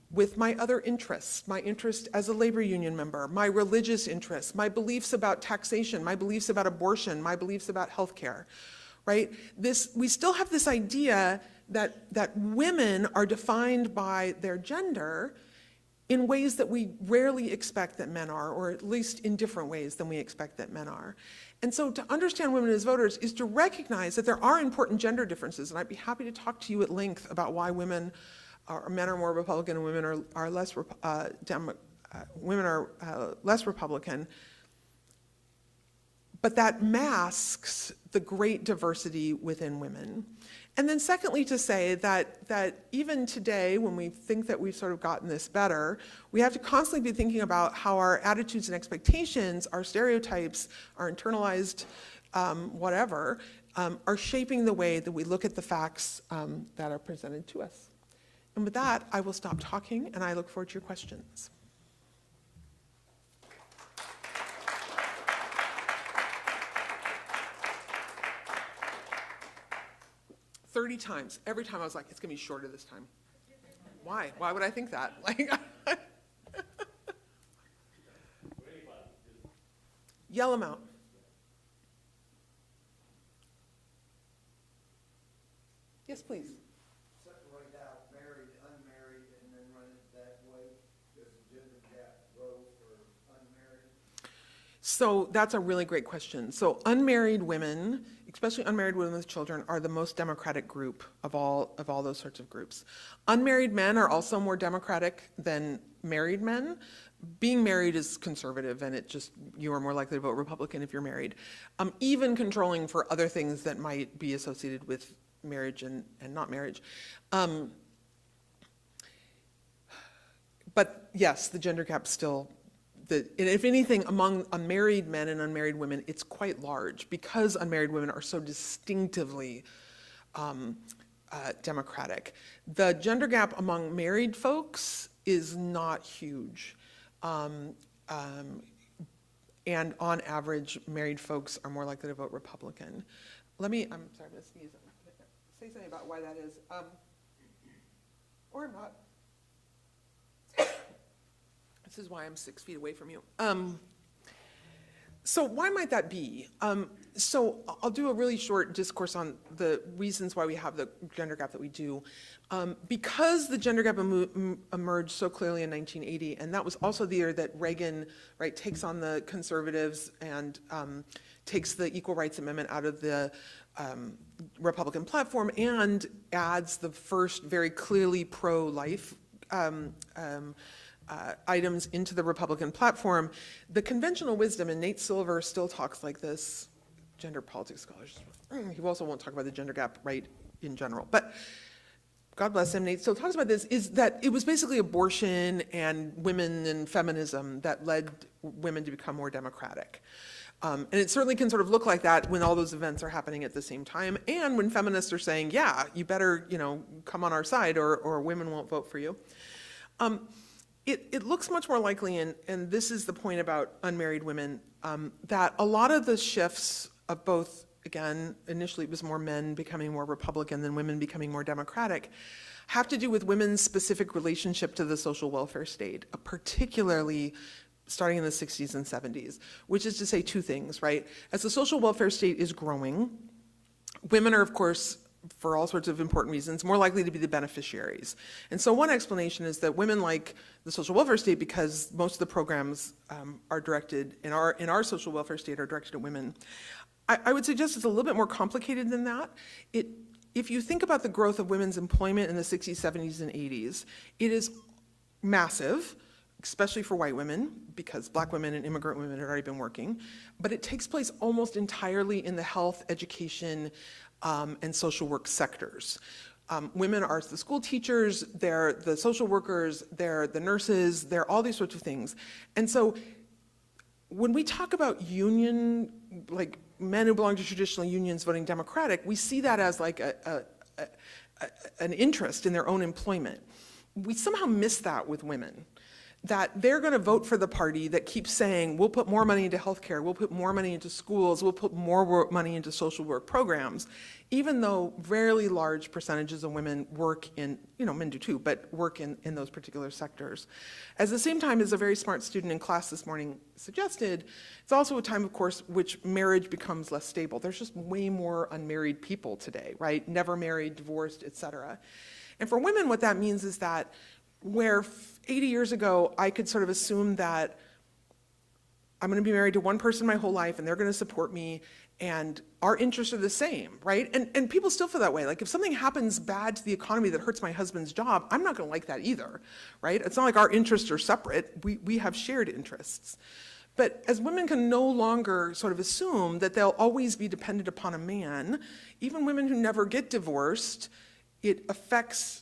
with my other interests, my interest as a labor union member, my religious interests, my beliefs about taxation, my beliefs about abortion, my beliefs about healthcare, right? We still have this idea that women are defined by their gender in ways that we rarely expect that men are, or at least in different ways than we expect that men are. And so to understand women as voters is to recognize that there are important gender differences, and I'd be happy to talk to you at length about why men are more Republican and women are less less Republican. But that masks the great diversity within women. And then secondly, to say that even today, when we think that we've sort of gotten this better, we have to constantly be thinking about how our attitudes and expectations, our stereotypes, our internalized are shaping the way that we look at the facts that are presented to us. And with that, I will stop talking, and I look forward to your questions. "30 times. Every time I was like, it's gonna be shorter this time. Why? Why would I think that? Like, yell them out. Yes, please. Separate out married, unmarried, and then run it that way. Does the gender gap grow for unmarried? So that's a really great question. So unmarried women, especially unmarried women with children, are the most democratic group of all those sorts of groups. Unmarried men are also more democratic than married men. Being married is conservative, and you are more likely to vote Republican if you're married. Even controlling for other things that might be associated with marriage and not marriage. But yes, the gender gap still, and if anything, among unmarried men and unmarried women, it's quite large because unmarried women are so distinctively democratic. The gender gap among married folks is not huge. And on average, married folks are more likely to vote Republican. I'm sorry, I'm gonna sneeze. Say something about why that is. Or not. This is why I'm 6 feet away from you. So why might that be? So I'll do a really short discourse on the reasons why we have the gender gap that we do. Because the gender gap emerged so clearly in 1980, and that was also the year that Reagan, right, takes on the conservatives and takes the Equal Rights Amendment out of the Republican platform and adds the first very clearly pro-life items into the Republican platform. The conventional wisdom, and Nate Silver still talks like this, gender politics scholars, he also won't talk about the gender gap, right, in general, but God bless him, Nate still talks about this, is that it was basically abortion and women and feminism that led women to become more democratic. And it certainly can sort of look like that when all those events are happening at the same time, and when feminists are saying, yeah, you better, come on our side or women won't vote for you. It looks much more likely, and this is the point about unmarried women, that a lot of the shifts of both, again, initially it was more men becoming more Republican than women becoming more Democratic, have to do with women's specific relationship to the social welfare state, particularly starting in the 60s and 70s, which is to say two things, right? As the social welfare state is growing, women are, of course, for all sorts of important reasons, more likely to be the beneficiaries. And so one explanation is that women like the social welfare state because most of the programs are directed, in our social welfare state, are directed at women. I would suggest it's a little bit more complicated than that. If you think about the growth of women's employment in the 60s, 70s, and 80s, it is massive, especially for white women, because black women and immigrant women had already been working, but it takes place almost entirely in the health, education, and social work sectors. Women are the school teachers, they're the social workers, they're the nurses, they're all these sorts of things. And so when we talk about union, like men who belong to traditional unions voting Democratic, we see that as like an interest in their own employment. We somehow miss that with women, that they're going to vote for the party that keeps saying, we'll put more money into healthcare, we'll put more money into schools, we'll put more money into social work programs, even though very large percentages of women work in, men do too, but work in those particular sectors. At the same time, as a very smart student in class this morning suggested, it's also a time, of course, which marriage becomes less stable. There's just way more unmarried people today, right? Never married, divorced, et cetera. And for women, what that means is that where 80 years ago, I could sort of assume that I'm going to be married to one person my whole life and they're going to support me and our interests are the same, right? And people still feel that way. Like if something happens bad to the economy that hurts my husband's job, I'm not going to like that either, right? It's not like our interests are separate. We have shared interests. But as women can no longer sort of assume that they'll always be dependent upon a man, even women who never get divorced, it affects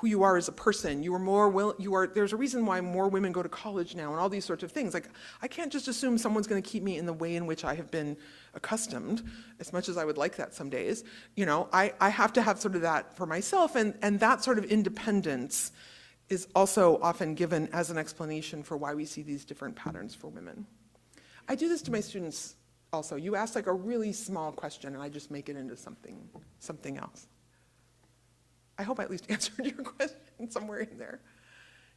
who you are as a person. There's a reason why more women go to college now and all these sorts of things. Like, I can't just assume someone's gonna keep me in the way in which I have been accustomed, as much as I would like that some days. You know, I have to have sort of that for myself, and that sort of independence is also often given as an explanation for why we see these different patterns for women. I do this to my students also. You ask like a really small question and I just make it into something else. I hope I at least answered your question somewhere in there.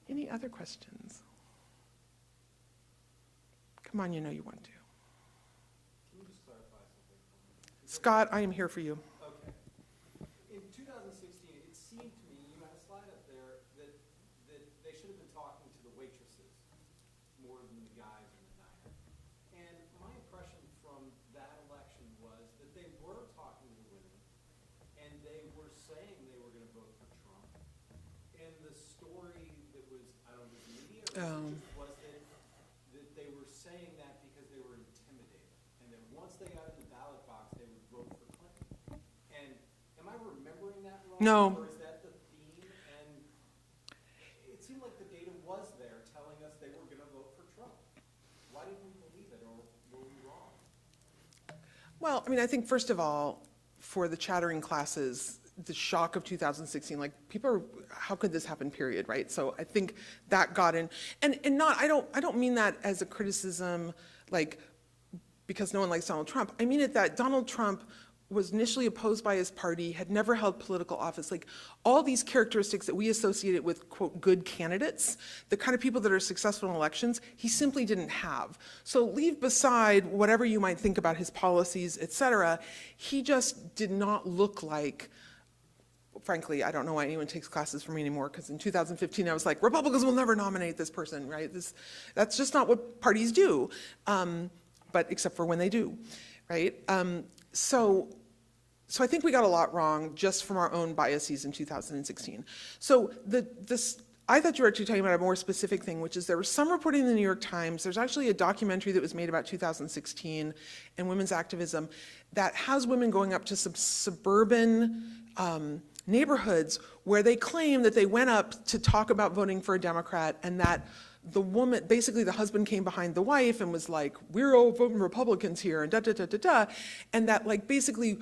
Any other questions? Come on, you know you want to. Can you just clarify something for me? Scott, I am here for you. Okay. In 2016, it seemed to me, you had a slide up there, that they should have been talking to the waitresses more than the guys in the diner. And my impression from that election was that they were talking to the women, and they were saying they were going to vote for Trump. And the story that was, I don't know, the media was that they were saying that because they were intimidated. And that once they got in the ballot box, they would vote for Clinton. And am I remembering that wrong? No. Or is that the theme? And it seemed like the data was there telling us they were going to vote for Trump. Why didn't we believe it, or were we wrong? Well, I mean, I think first of all, for the chattering classes, the shock of 2016, like people are, how could this happen, period, right? So I think that got in, and not, I don't mean that as a criticism, like, because no one likes Donald Trump. I mean it that Donald Trump was initially opposed by his party, had never held political office, like all these characteristics that we associated with, quote, good candidates, the kind of people that are successful in elections, he simply didn't have. So leave beside whatever you might think about his policies, et cetera, he just did not look like, frankly, I don't know why anyone takes classes from me anymore, because in 2015 I was like, Republicans will never nominate this person, right? That's just not what parties do, but except for when they do, right? So I think we got a lot wrong just from our own biases in 2016. So I thought you were actually talking about a more specific thing, which is there was some reporting in the New York Times. There's actually a documentary that was made about 2016 and women's activism that has women going up to some suburban neighborhoods where they claim that they went up to talk about voting for a Democrat, and that the woman, basically the husband came behind the wife and was like, we're all voting Republicans here, and da-da-da-da-da, and that like basically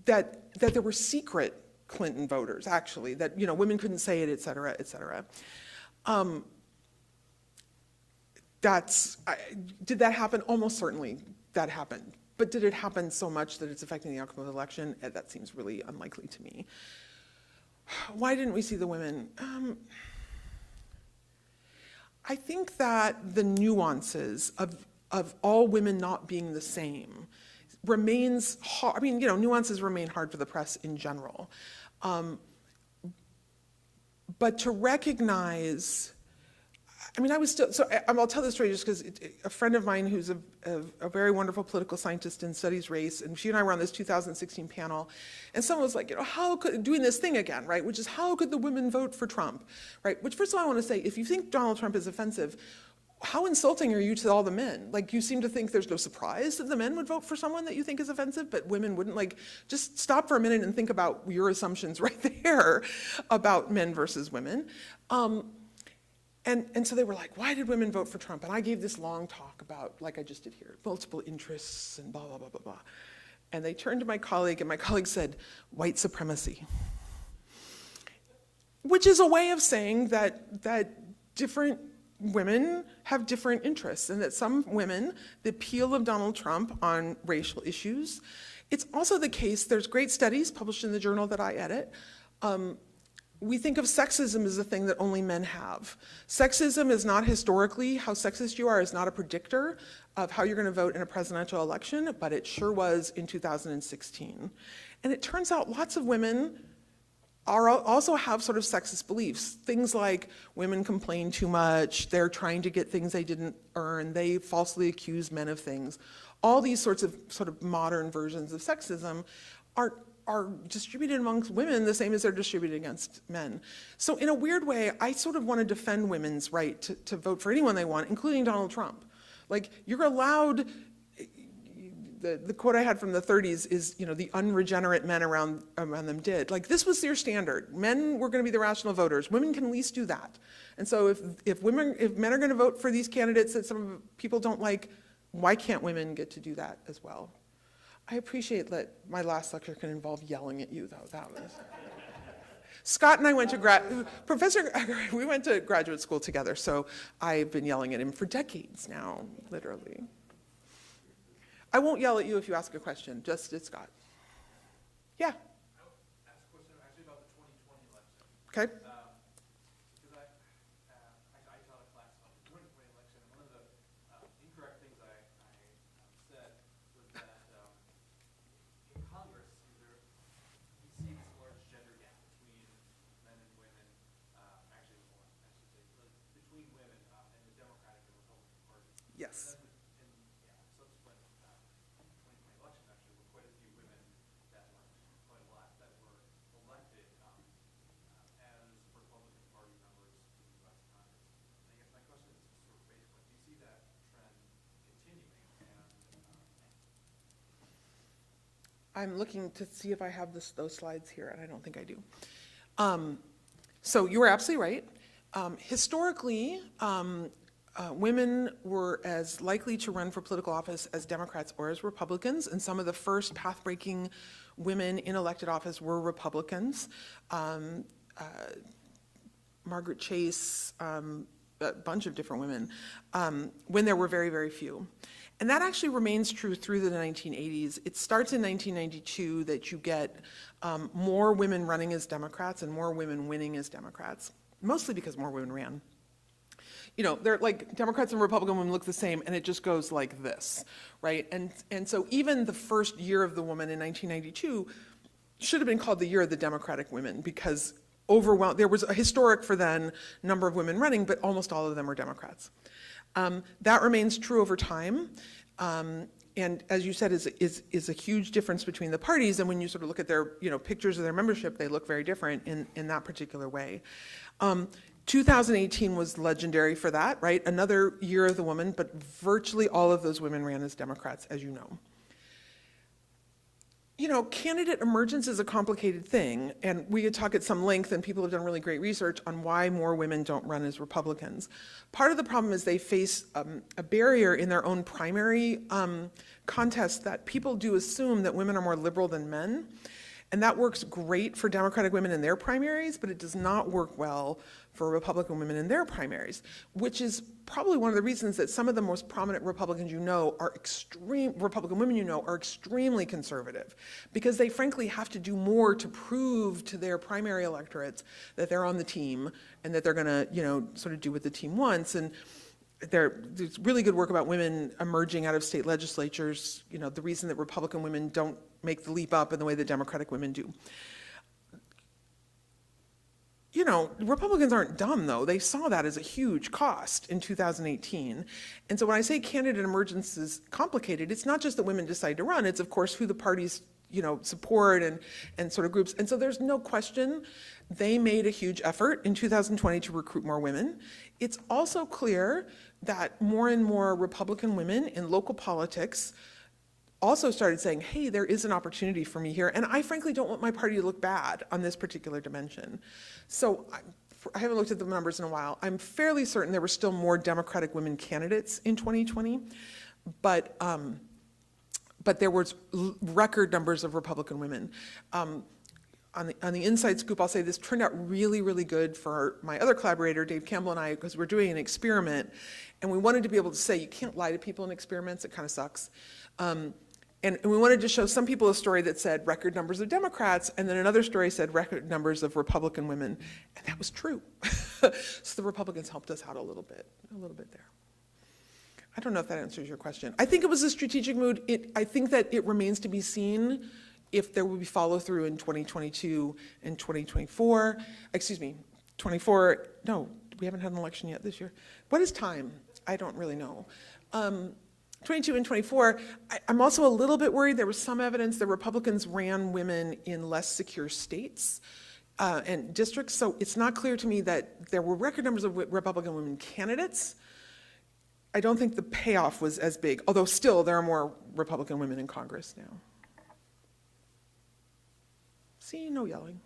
that there were secret Clinton voters, actually, that, you know, women couldn't say it, et cetera, et cetera. Did that happen? Almost certainly that happened. But did it happen so much that it's affecting the outcome of the election? That seems really unlikely to me. Why didn't we see the women? I think that the nuances of all women not being the same remains hard. I mean, you know, nuances remain hard for the press in general. But to recognize, I mean, I was still, so I'll tell this story just because a friend of mine who's a very wonderful political scientist and studies race, and she and I were on this 2016 panel, and someone was like, you know, how could, doing this thing again, right, which is how could the women vote for Trump, right? Which, first of all, I want to say, if you think Donald Trump is offensive, how insulting are you to all the men? Like, you seem to think there's no surprise that the men would vote for someone that you think is offensive, but women wouldn't. Like, just stop for a minute and think about your assumptions right there about men versus women. And so they were like, why did women vote for Trump? And I gave this long talk about, like I just did here, multiple interests and blah, blah, blah, blah, blah. And they turned to my colleague, and my colleague said, white supremacy. Which is a way of saying that different women have different interests, and that some women, the appeal of Donald Trump on racial issues. It's also the case, there's great studies published in the journal that I edit. We think of sexism as a thing that only men have. Sexism is not historically, how sexist you are is not a predictor of how you're going to vote in a presidential election, but it sure was in 2016. And it turns out lots of women also have sort of sexist beliefs. Things like women complain too much, they're trying to get things they didn't earn, they falsely accuse men of things. All these sorts of sort of modern versions of sexism are distributed amongst women the same as they're distributed against men. So in a weird way, I sort of want to defend women's right to vote for anyone they want, including Donald Trump. Like, you're allowed, the quote I had from the 30s is, the unregenerate men around them did. Like, this was their standard. Men were going to be the rational voters. Women can at least do that. And so if men are going to vote for these candidates that some people don't like, why can't women get to do that as well? I appreciate that my last lecture can involve yelling at you, though. That was... Scott and I went to we went to graduate school together, so I've been yelling at him for decades now, literally. I won't yell at you if you ask a question, just at Scott. Yeah? I'll ask a question actually about the 2020 election. Okay. Because I taught a class on the 2020 election, and one of the incorrect things I said was that in Congress, you see this large gender gap between men and women, actually more, I should say, between women and the Democratic and Republican parties. Yes. And then in subsequent 2020 election, actually, were quite a few women that were quite a lot that were elected as Republican Party members to the U.S. Congress. And I guess my question is sort of basic: do you see that trend continuing? I'm looking to see if I have those slides here, and I don't think I do. So you were absolutely right. Historically, women were as likely to run for political office as Democrats or as Republicans, and some of the first path-breaking women in elected office were Republicans. Margaret Chase, a bunch of different women, when there were very, very few. And that actually remains true through the 1980s. It starts in 1992 that you get more women running as Democrats and more women winning as Democrats, mostly because more women ran. They're like Democrats and Republican women look the same, and it just goes like this, right? And so even the first year of the woman in 1992 should have been called the year of the Democratic women, because there was a historic for then number of women running, but almost all of them were Democrats. That remains true over time. And as you said, is a huge difference between the parties. And when you sort of look at their pictures of their membership, they look very different in that particular way. 2018 was legendary for that, right? Another year of the woman, but virtually all of those women ran as Democrats, as you know. Candidate emergence is a complicated thing, and we could talk at some length, and people have done really great research on why more women don't run as Republicans. Part of the problem is they face a barrier in their own primary contest that people do assume that women are more liberal than men, and that works great for Democratic women in their primaries, but it does not work well for Republican women in their primaries, which is probably one of the reasons that some of the most prominent Republican women are extremely conservative, because they frankly have to do more to prove to their primary electorates that they're on the team and that they're gonna, sort of do what the team wants. And there's really good work about women emerging out of state legislatures, the reason that Republican women don't make the leap up in the way that Democratic women do. Republicans aren't dumb, though. They saw that as a huge cost in 2018. And so when I say candidate emergence is complicated, it's not just that women decide to run, it's of course who the parties, support and sort of groups. And so there's no question they made a huge effort in 2020 to recruit more women. It's also clear that more and more Republican women in local politics also started saying, hey, there is an opportunity for me here, and I frankly don't want my party to look bad on this particular dimension. So I haven't looked at the numbers in a while. I'm fairly certain there were still more Democratic women candidates in 2020, but there was record numbers of Republican women. On the inside scoop, I'll say this turned out really, really good for my other collaborator, Dave Campbell, and I, because we're doing an experiment, and we wanted to be able to say, you can't lie to people in experiments, it kind of sucks. And we wanted to show some people a story that said record numbers of Democrats, and then another story said record numbers of Republican women, and that was true. So the Republicans helped us out a little bit there. I don't know if that answers your question. I think it was a strategic move. I think that it remains to be seen if there will be follow through in 2022 and 2024. Excuse me, 24, no, we haven't had an election yet this year. What is time? I don't really know. 22 and 24, I'm also a little bit worried. There was some evidence that Republicans ran women in less secure states and districts, so it's not clear to me that there were record numbers of Republican women candidates. I don't think the payoff was as big, although still there are more Republican women in Congress now. See, no yelling.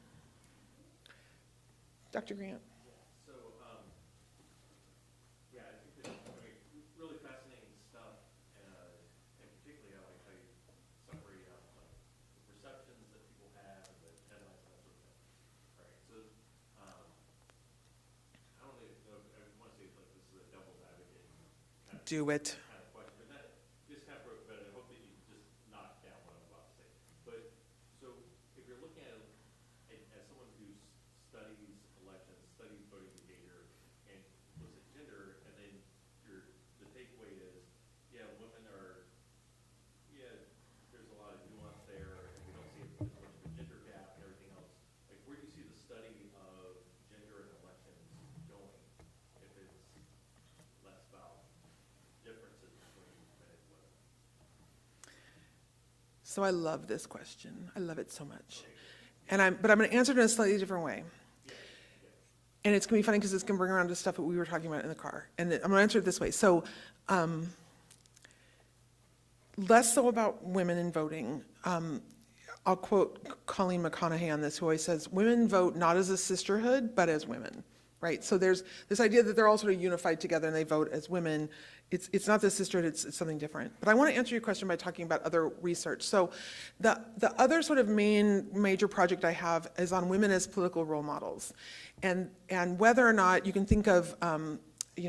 Dr. Grant. So, yeah, I think that, really fascinating stuff, and particularly I like how you separate out the perceptions that people have and the headlines and that sort of thing. Right. So, I don't know, I want to say like this is a devil's advocate kind of Do it. kind of question, but that this kind of broke, but I hope that you just knock down what I'm about to say. But so if you're looking at it as someone who studies elections, studies voting behavior, and looks at gender, and then the takeaway is, yeah, women are, yeah, there's a lot of nuance there, and we don't see as much of a gender gap and everything else. Like, where do you see the study of gender and elections going if it's less about differences between men and women? So I love this question. I love it so much. But I'm going to answer it in a slightly different way. And it's going to be funny because it's going to bring around to stuff that we were talking about in the car. And I'm going to answer it this way. So less so about women in voting. I'll quote Colleen McConaughey on this, who always says, women vote not as a sisterhood, but as women, right? So there's this idea that they're all sort of unified together and they vote as women. It's not the sisterhood, it's something different. But I want to answer your question by talking about other research. So the other sort of major project I have is on women as political role models. And whether or not you can think of, I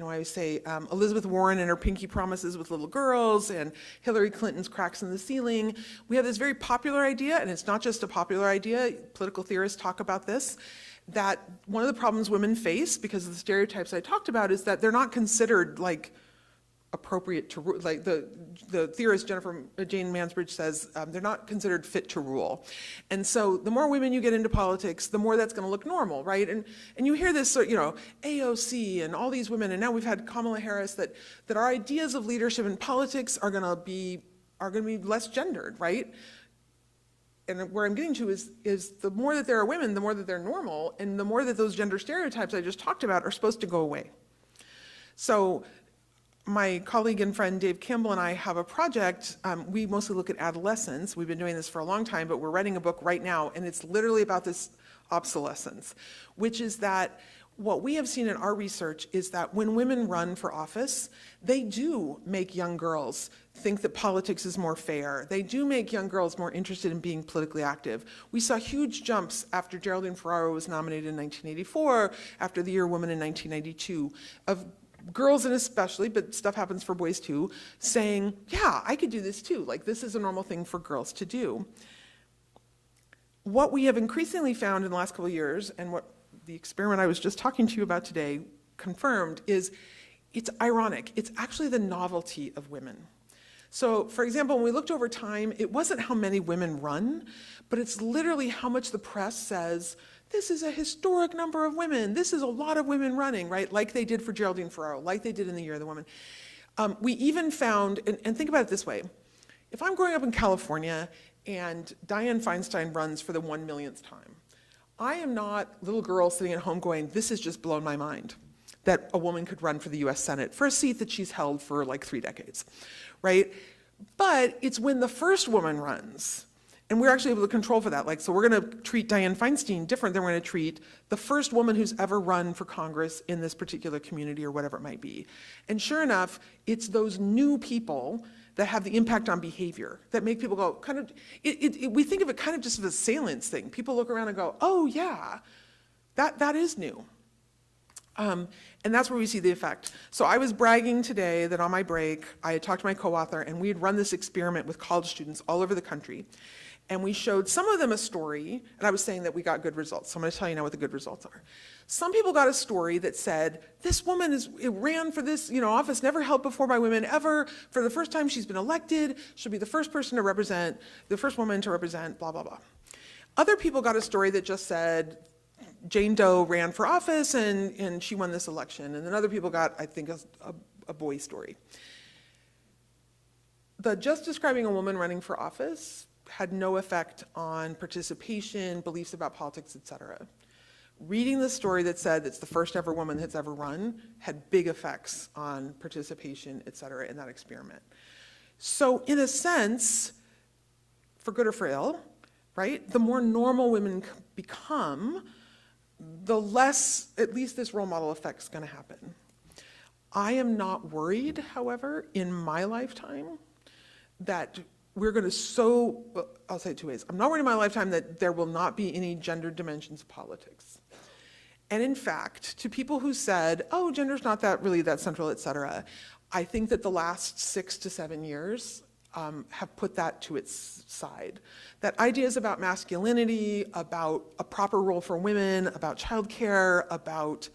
always say Elizabeth Warren and her pinky promises with little girls and Hillary Clinton's cracks in the ceiling. We have this very popular idea, and it's not just a popular idea, political theorists talk about this, that one of the problems women face because of the stereotypes I talked about is that they're not considered like appropriate to rule. Like the theorist Jane Mansbridge says, they're not considered fit to rule. And so the more women you get into politics, the more that's going to look normal, right? And you hear this, AOC and all these women, and now we've had Kamala Harris, that our ideas of leadership in politics are going to be less gendered, right? And where I'm getting to is the more that there are women, the more that they're normal, and the more that those gender stereotypes I just talked about are supposed to go away. So my colleague and friend Dave Campbell and I have a project. We mostly look at adolescence. We've been doing this for a long time, but we're writing a book right now, and it's literally about this obsolescence, which is that what we have seen in our research is that when women run for office, they do make young girls think that politics is more fair. They do make young girls more interested in being politically active. We saw huge jumps after Geraldine Ferraro was nominated in 1984, after the Year Woman in 1992, of girls and especially, but stuff happens for boys too, saying, yeah, I could do this too. Like, this is a normal thing for girls to do. What we have increasingly found in the last couple of years, and what the experiment I was just talking to you about today confirmed, is it's ironic. It's actually the novelty of women. So, for example, when we looked over time, it wasn't how many women run, but it's literally how much the press says, this is a historic number of women. This is a lot of women running, right? Like they did for Geraldine Ferraro, like they did in the Year of the Woman. We even found, and think about it this way, if I'm growing up in California and Dianne Feinstein runs for the 1 millionth time, I am not little girl sitting at home going, this has just blown my mind, that a woman could run for the US Senate for a seat that she's held for like 3 decades, right? But it's when the first woman runs, and we're actually able to control for that. Like, so we're going to treat Dianne Feinstein different than we're going to treat the first woman who's ever run for Congress in this particular community or whatever it might be. And sure enough, it's those new people that have the impact on behavior that make people go kind of, we think of it kind of just as a salience thing. People look around and go, oh yeah, that is new. And that's where we see the effect. So I was bragging today that on my break, I had talked to my co-author and we had run this experiment with college students all over the country. And we showed some of them a story, and I was saying that we got good results. So I'm going to tell you now what the good results are. Some people got a story that said, this woman ran for this office never held before by women ever. For the first time she's been elected. She'll be the first person to represent, the first woman to represent, blah, blah, blah. Other people got a story that just said, Jane Doe ran for office and she won this election. And then other people got, I think, a boy story. The just describing a woman running for office had no effect on participation, beliefs about politics, et cetera. reading the story that said it's the first ever woman that's ever run had big effects on participation, et cetera, in that experiment. So in a sense, for good or for ill, right, the more normal women become, the less, at least this role model effect is going to happen. I am not worried, however, in my lifetime that we're going to I'll say it two ways. I'm not worried in my lifetime that there will not be any gender dimensions of politics. And in fact, to people who said, oh, gender's not really that central, et cetera, I think that the last 6 to 7 years have put that to its side. That ideas about masculinity, about a proper role for women, about childcare, about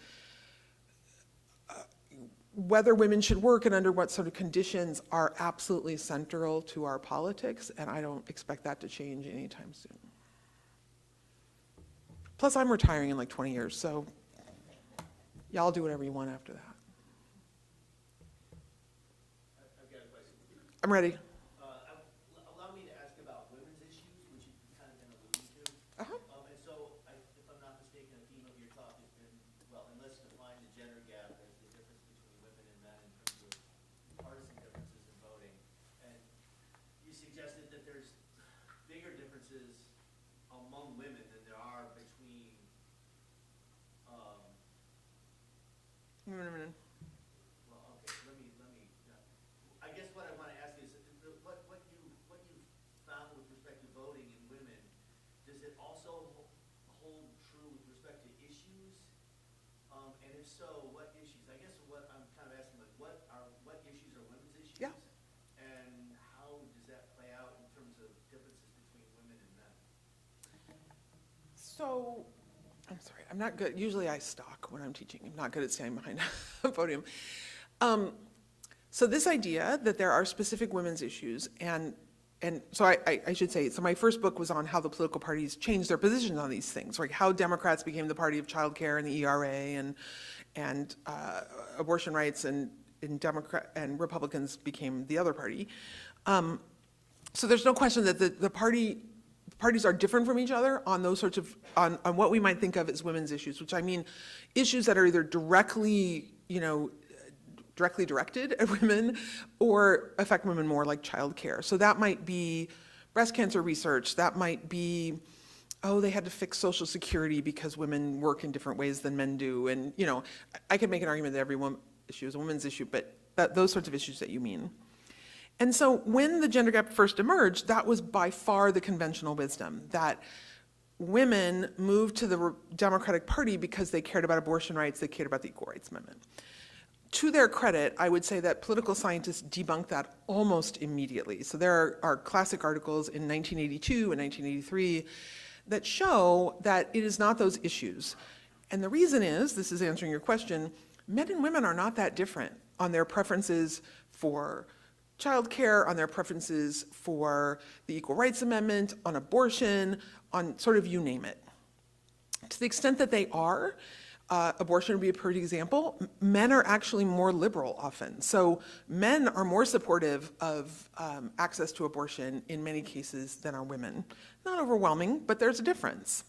whether women should work and under what sort of conditions are absolutely central to our politics, and I don't expect that to change anytime soon. Plus, I'm retiring in like 20 years, so y'all do whatever you want after that. I've got a question. I'm ready. Allow me to ask about women's issues, which you've kind of been alluding to. And so, if I'm not mistaken, a theme of your talk has been, well, and let's define the gender gap as the difference between women and men in terms of partisan differences in voting. And you suggested that there's bigger differences among women than there are between, well, okay, let me, I guess what I want to ask is, what you found with respect to voting in women, does it also hold true with respect to issues? And if so, what issues? I guess what I'm kind of asking, like, what issues are women's issues? Yeah. And how does that play out in terms of differences between women and men? So, I'm sorry, I'm not good. Usually I stalk when I'm teaching. I'm not good at standing behind a podium. So this idea that there are specific women's issues, and so I should say, so my first book was on how the political parties changed their positions on these things, like how Democrats became the party of childcare and the ERA and abortion rights, and Republicans became the other party. So there's no question that the parties are different from each other on those sorts of, on what we might think of as women's issues, which I mean issues that are either directly directed at women or affect women more, like childcare. So that might be breast cancer research, that might be, oh, they had to fix Social Security because women work in different ways than men do. And I could make an argument that every issue is a women's issue, but those sorts of issues that you mean. And so when the gender gap first emerged, that was by far the conventional wisdom, that women moved to the Democratic Party because they cared about abortion rights, they cared about the Equal Rights Amendment. To their credit, I would say that political scientists debunked that almost immediately. So there are classic articles in 1982 and 1983 that show that it is not those issues. And the reason is, this is answering your question, men and women are not that different on their preferences for childcare, on their preferences for the Equal Rights Amendment, on abortion, on sort of you name it. To the extent that they are, abortion would be a perfect example, men are actually more liberal often. So men are more supportive of access to abortion in many cases than are women. Not overwhelming, but there's a difference.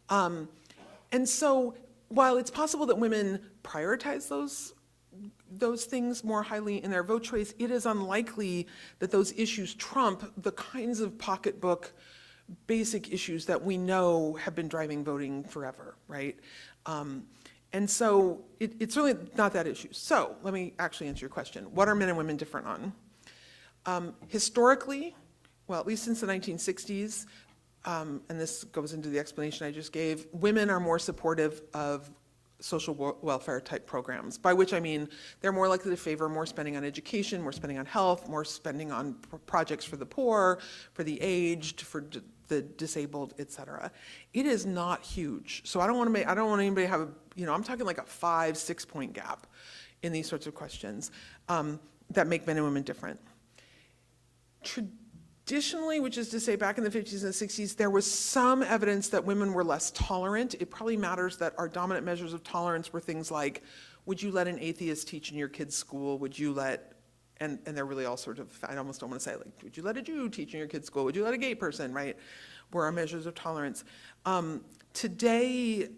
And so while it's possible that women prioritize those things more highly in their vote choice, it is unlikely that those issues trump the kinds of pocketbook basic issues that we know have been driving voting forever, right? And so it's really not that issue. So let me actually answer your question. What are men and women different on? Historically, well, at least since the 1960s, and this goes into the explanation I just gave, women are more supportive of social welfare type programs, by which I mean they're more likely to favor more spending on education, more spending on health, more spending on projects for the poor, for the aged, for the disabled, et cetera. It is not huge. So I don't want anybody to have I'm talking like a 5-6 point gap in these sorts of questions that make men and women different. Traditionally, which is to say back in the 50s and 60s, there was some evidence that women were less tolerant. It probably matters that our dominant measures of tolerance were things like, would you let an atheist teach in your kid's school? Would you let And they're really all sort of, I almost don't want to say, like, would you let a Jew teach in your kid's school? Would you let a gay person, right? Where our measures of tolerance. Today,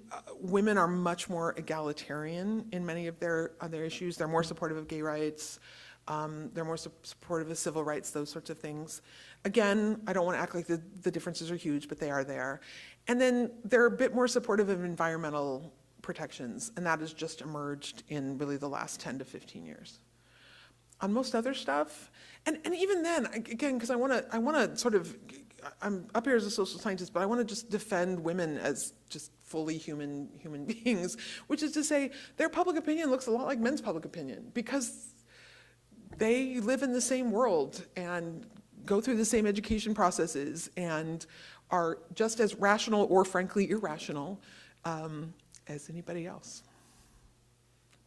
women are much more egalitarian in many of their other issues. They're more supportive of gay rights. They're more supportive of civil rights, those sorts of things. Again, I don't want to act like the differences are huge, but they are there. And then they're a bit more supportive of environmental protections, and that has just emerged in really the last 10 to 15 years. On most other stuff, and even then, again, because I want to sort of, I'm up here as a social scientist, but I want to just defend women as just fully human beings, which is to say their public opinion looks a lot like men's public opinion because they live in the same world and go through the same education processes and are just as rational or frankly irrational as anybody else.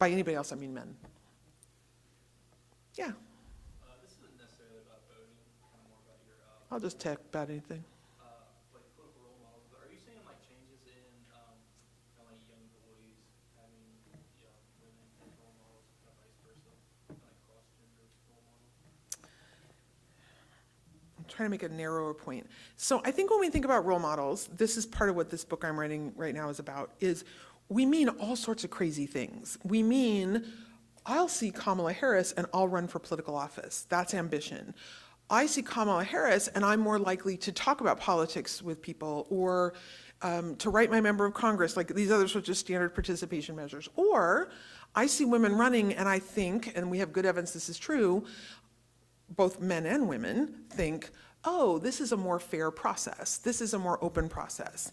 By anybody else, I mean men. Yeah. This isn't necessarily about voting, kind of more about your, I'll just talk about anything. like political role models. But are you seeing like changes in, kind of like young boys having young women as role models, kind of vice versa, kind of like cross-gender role models? I'm trying to make a narrower point. So I think when we think about role models, this is part of what this book I'm writing right now is about, is we mean all sorts of crazy things. We mean, I'll see Kamala Harris and I'll run for political office. That's ambition. I see Kamala Harris and I'm more likely to talk about politics with people or to write my member of Congress, like these other sorts of standard participation measures. Or I see women running and I think, and we have good evidence this is true, both men and women think, oh, this is a more fair process. This is a more open process.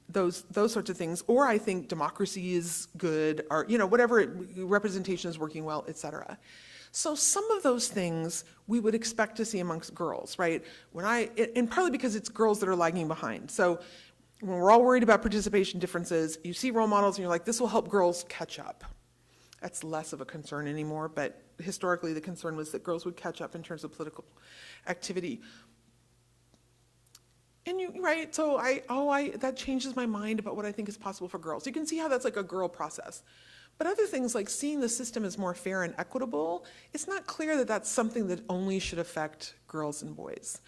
Those sorts of things. Or I think democracy is good, or whatever, representation is working well, et cetera. So some of those things we would expect to see amongst girls, right? And partly because it's girls that are lagging behind. So when we're all worried about participation differences, you see role models and you're like, this will help girls catch up. That's less of a concern anymore, but historically the concern was that girls would catch up in terms of political activity. And right, so that changes my mind about what I think is possible for girls. You can see how that's like a girl process. But other things like seeing the system as more fair and equitable, it's not clear that that's something that only should affect girls and boys.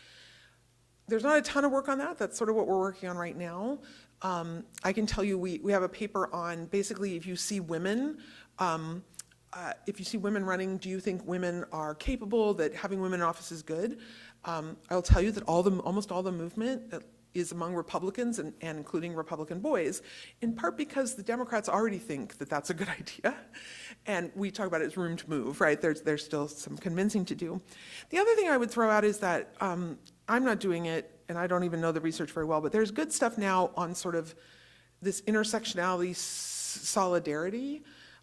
There's not a ton of work on that. That's sort of what we're working on right now. I can tell you we have a paper on basically if you see women running, do you think women are capable, that having women in office is good? I'll tell you that almost all the movement is among Republicans and including Republican boys, in part because the Democrats already think that that's a good idea. And we talk about it as room to move, right? There's still some convincing to do. The other thing I would throw out is that I'm not doing it, and I don't even know the research very well, but there's good stuff now on sort of this intersectionality solidarity.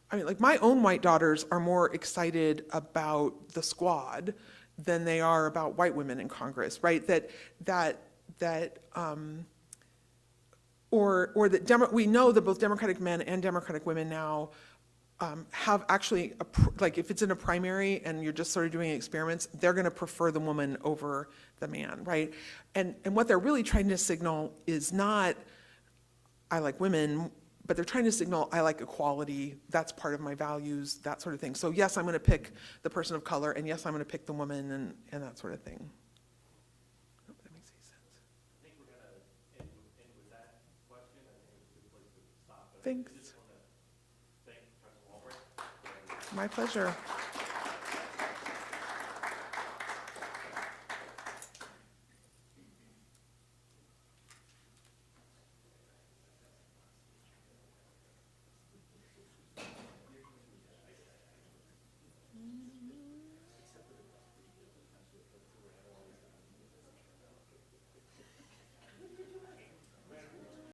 I mean, like my own white daughters are more excited about the squad than they are about white women in Congress, right? We know that both Democratic men and Democratic women now have actually, like if it's in a primary and you're just sort of doing experiments, they're gonna prefer the woman over the man, right? And what they're really trying to signal is not, I like women, but they're trying to signal, I like equality, that's part of my values, that sort of thing. So yes, I'm going to pick the person of color, and yes, I'm going to pick the woman, and that sort of thing. I hope that makes any sense. I think we're going to end with that question. I think it's a good place to stop. Thanks. I just want to thank Professor Wolbrecht. My pleasure.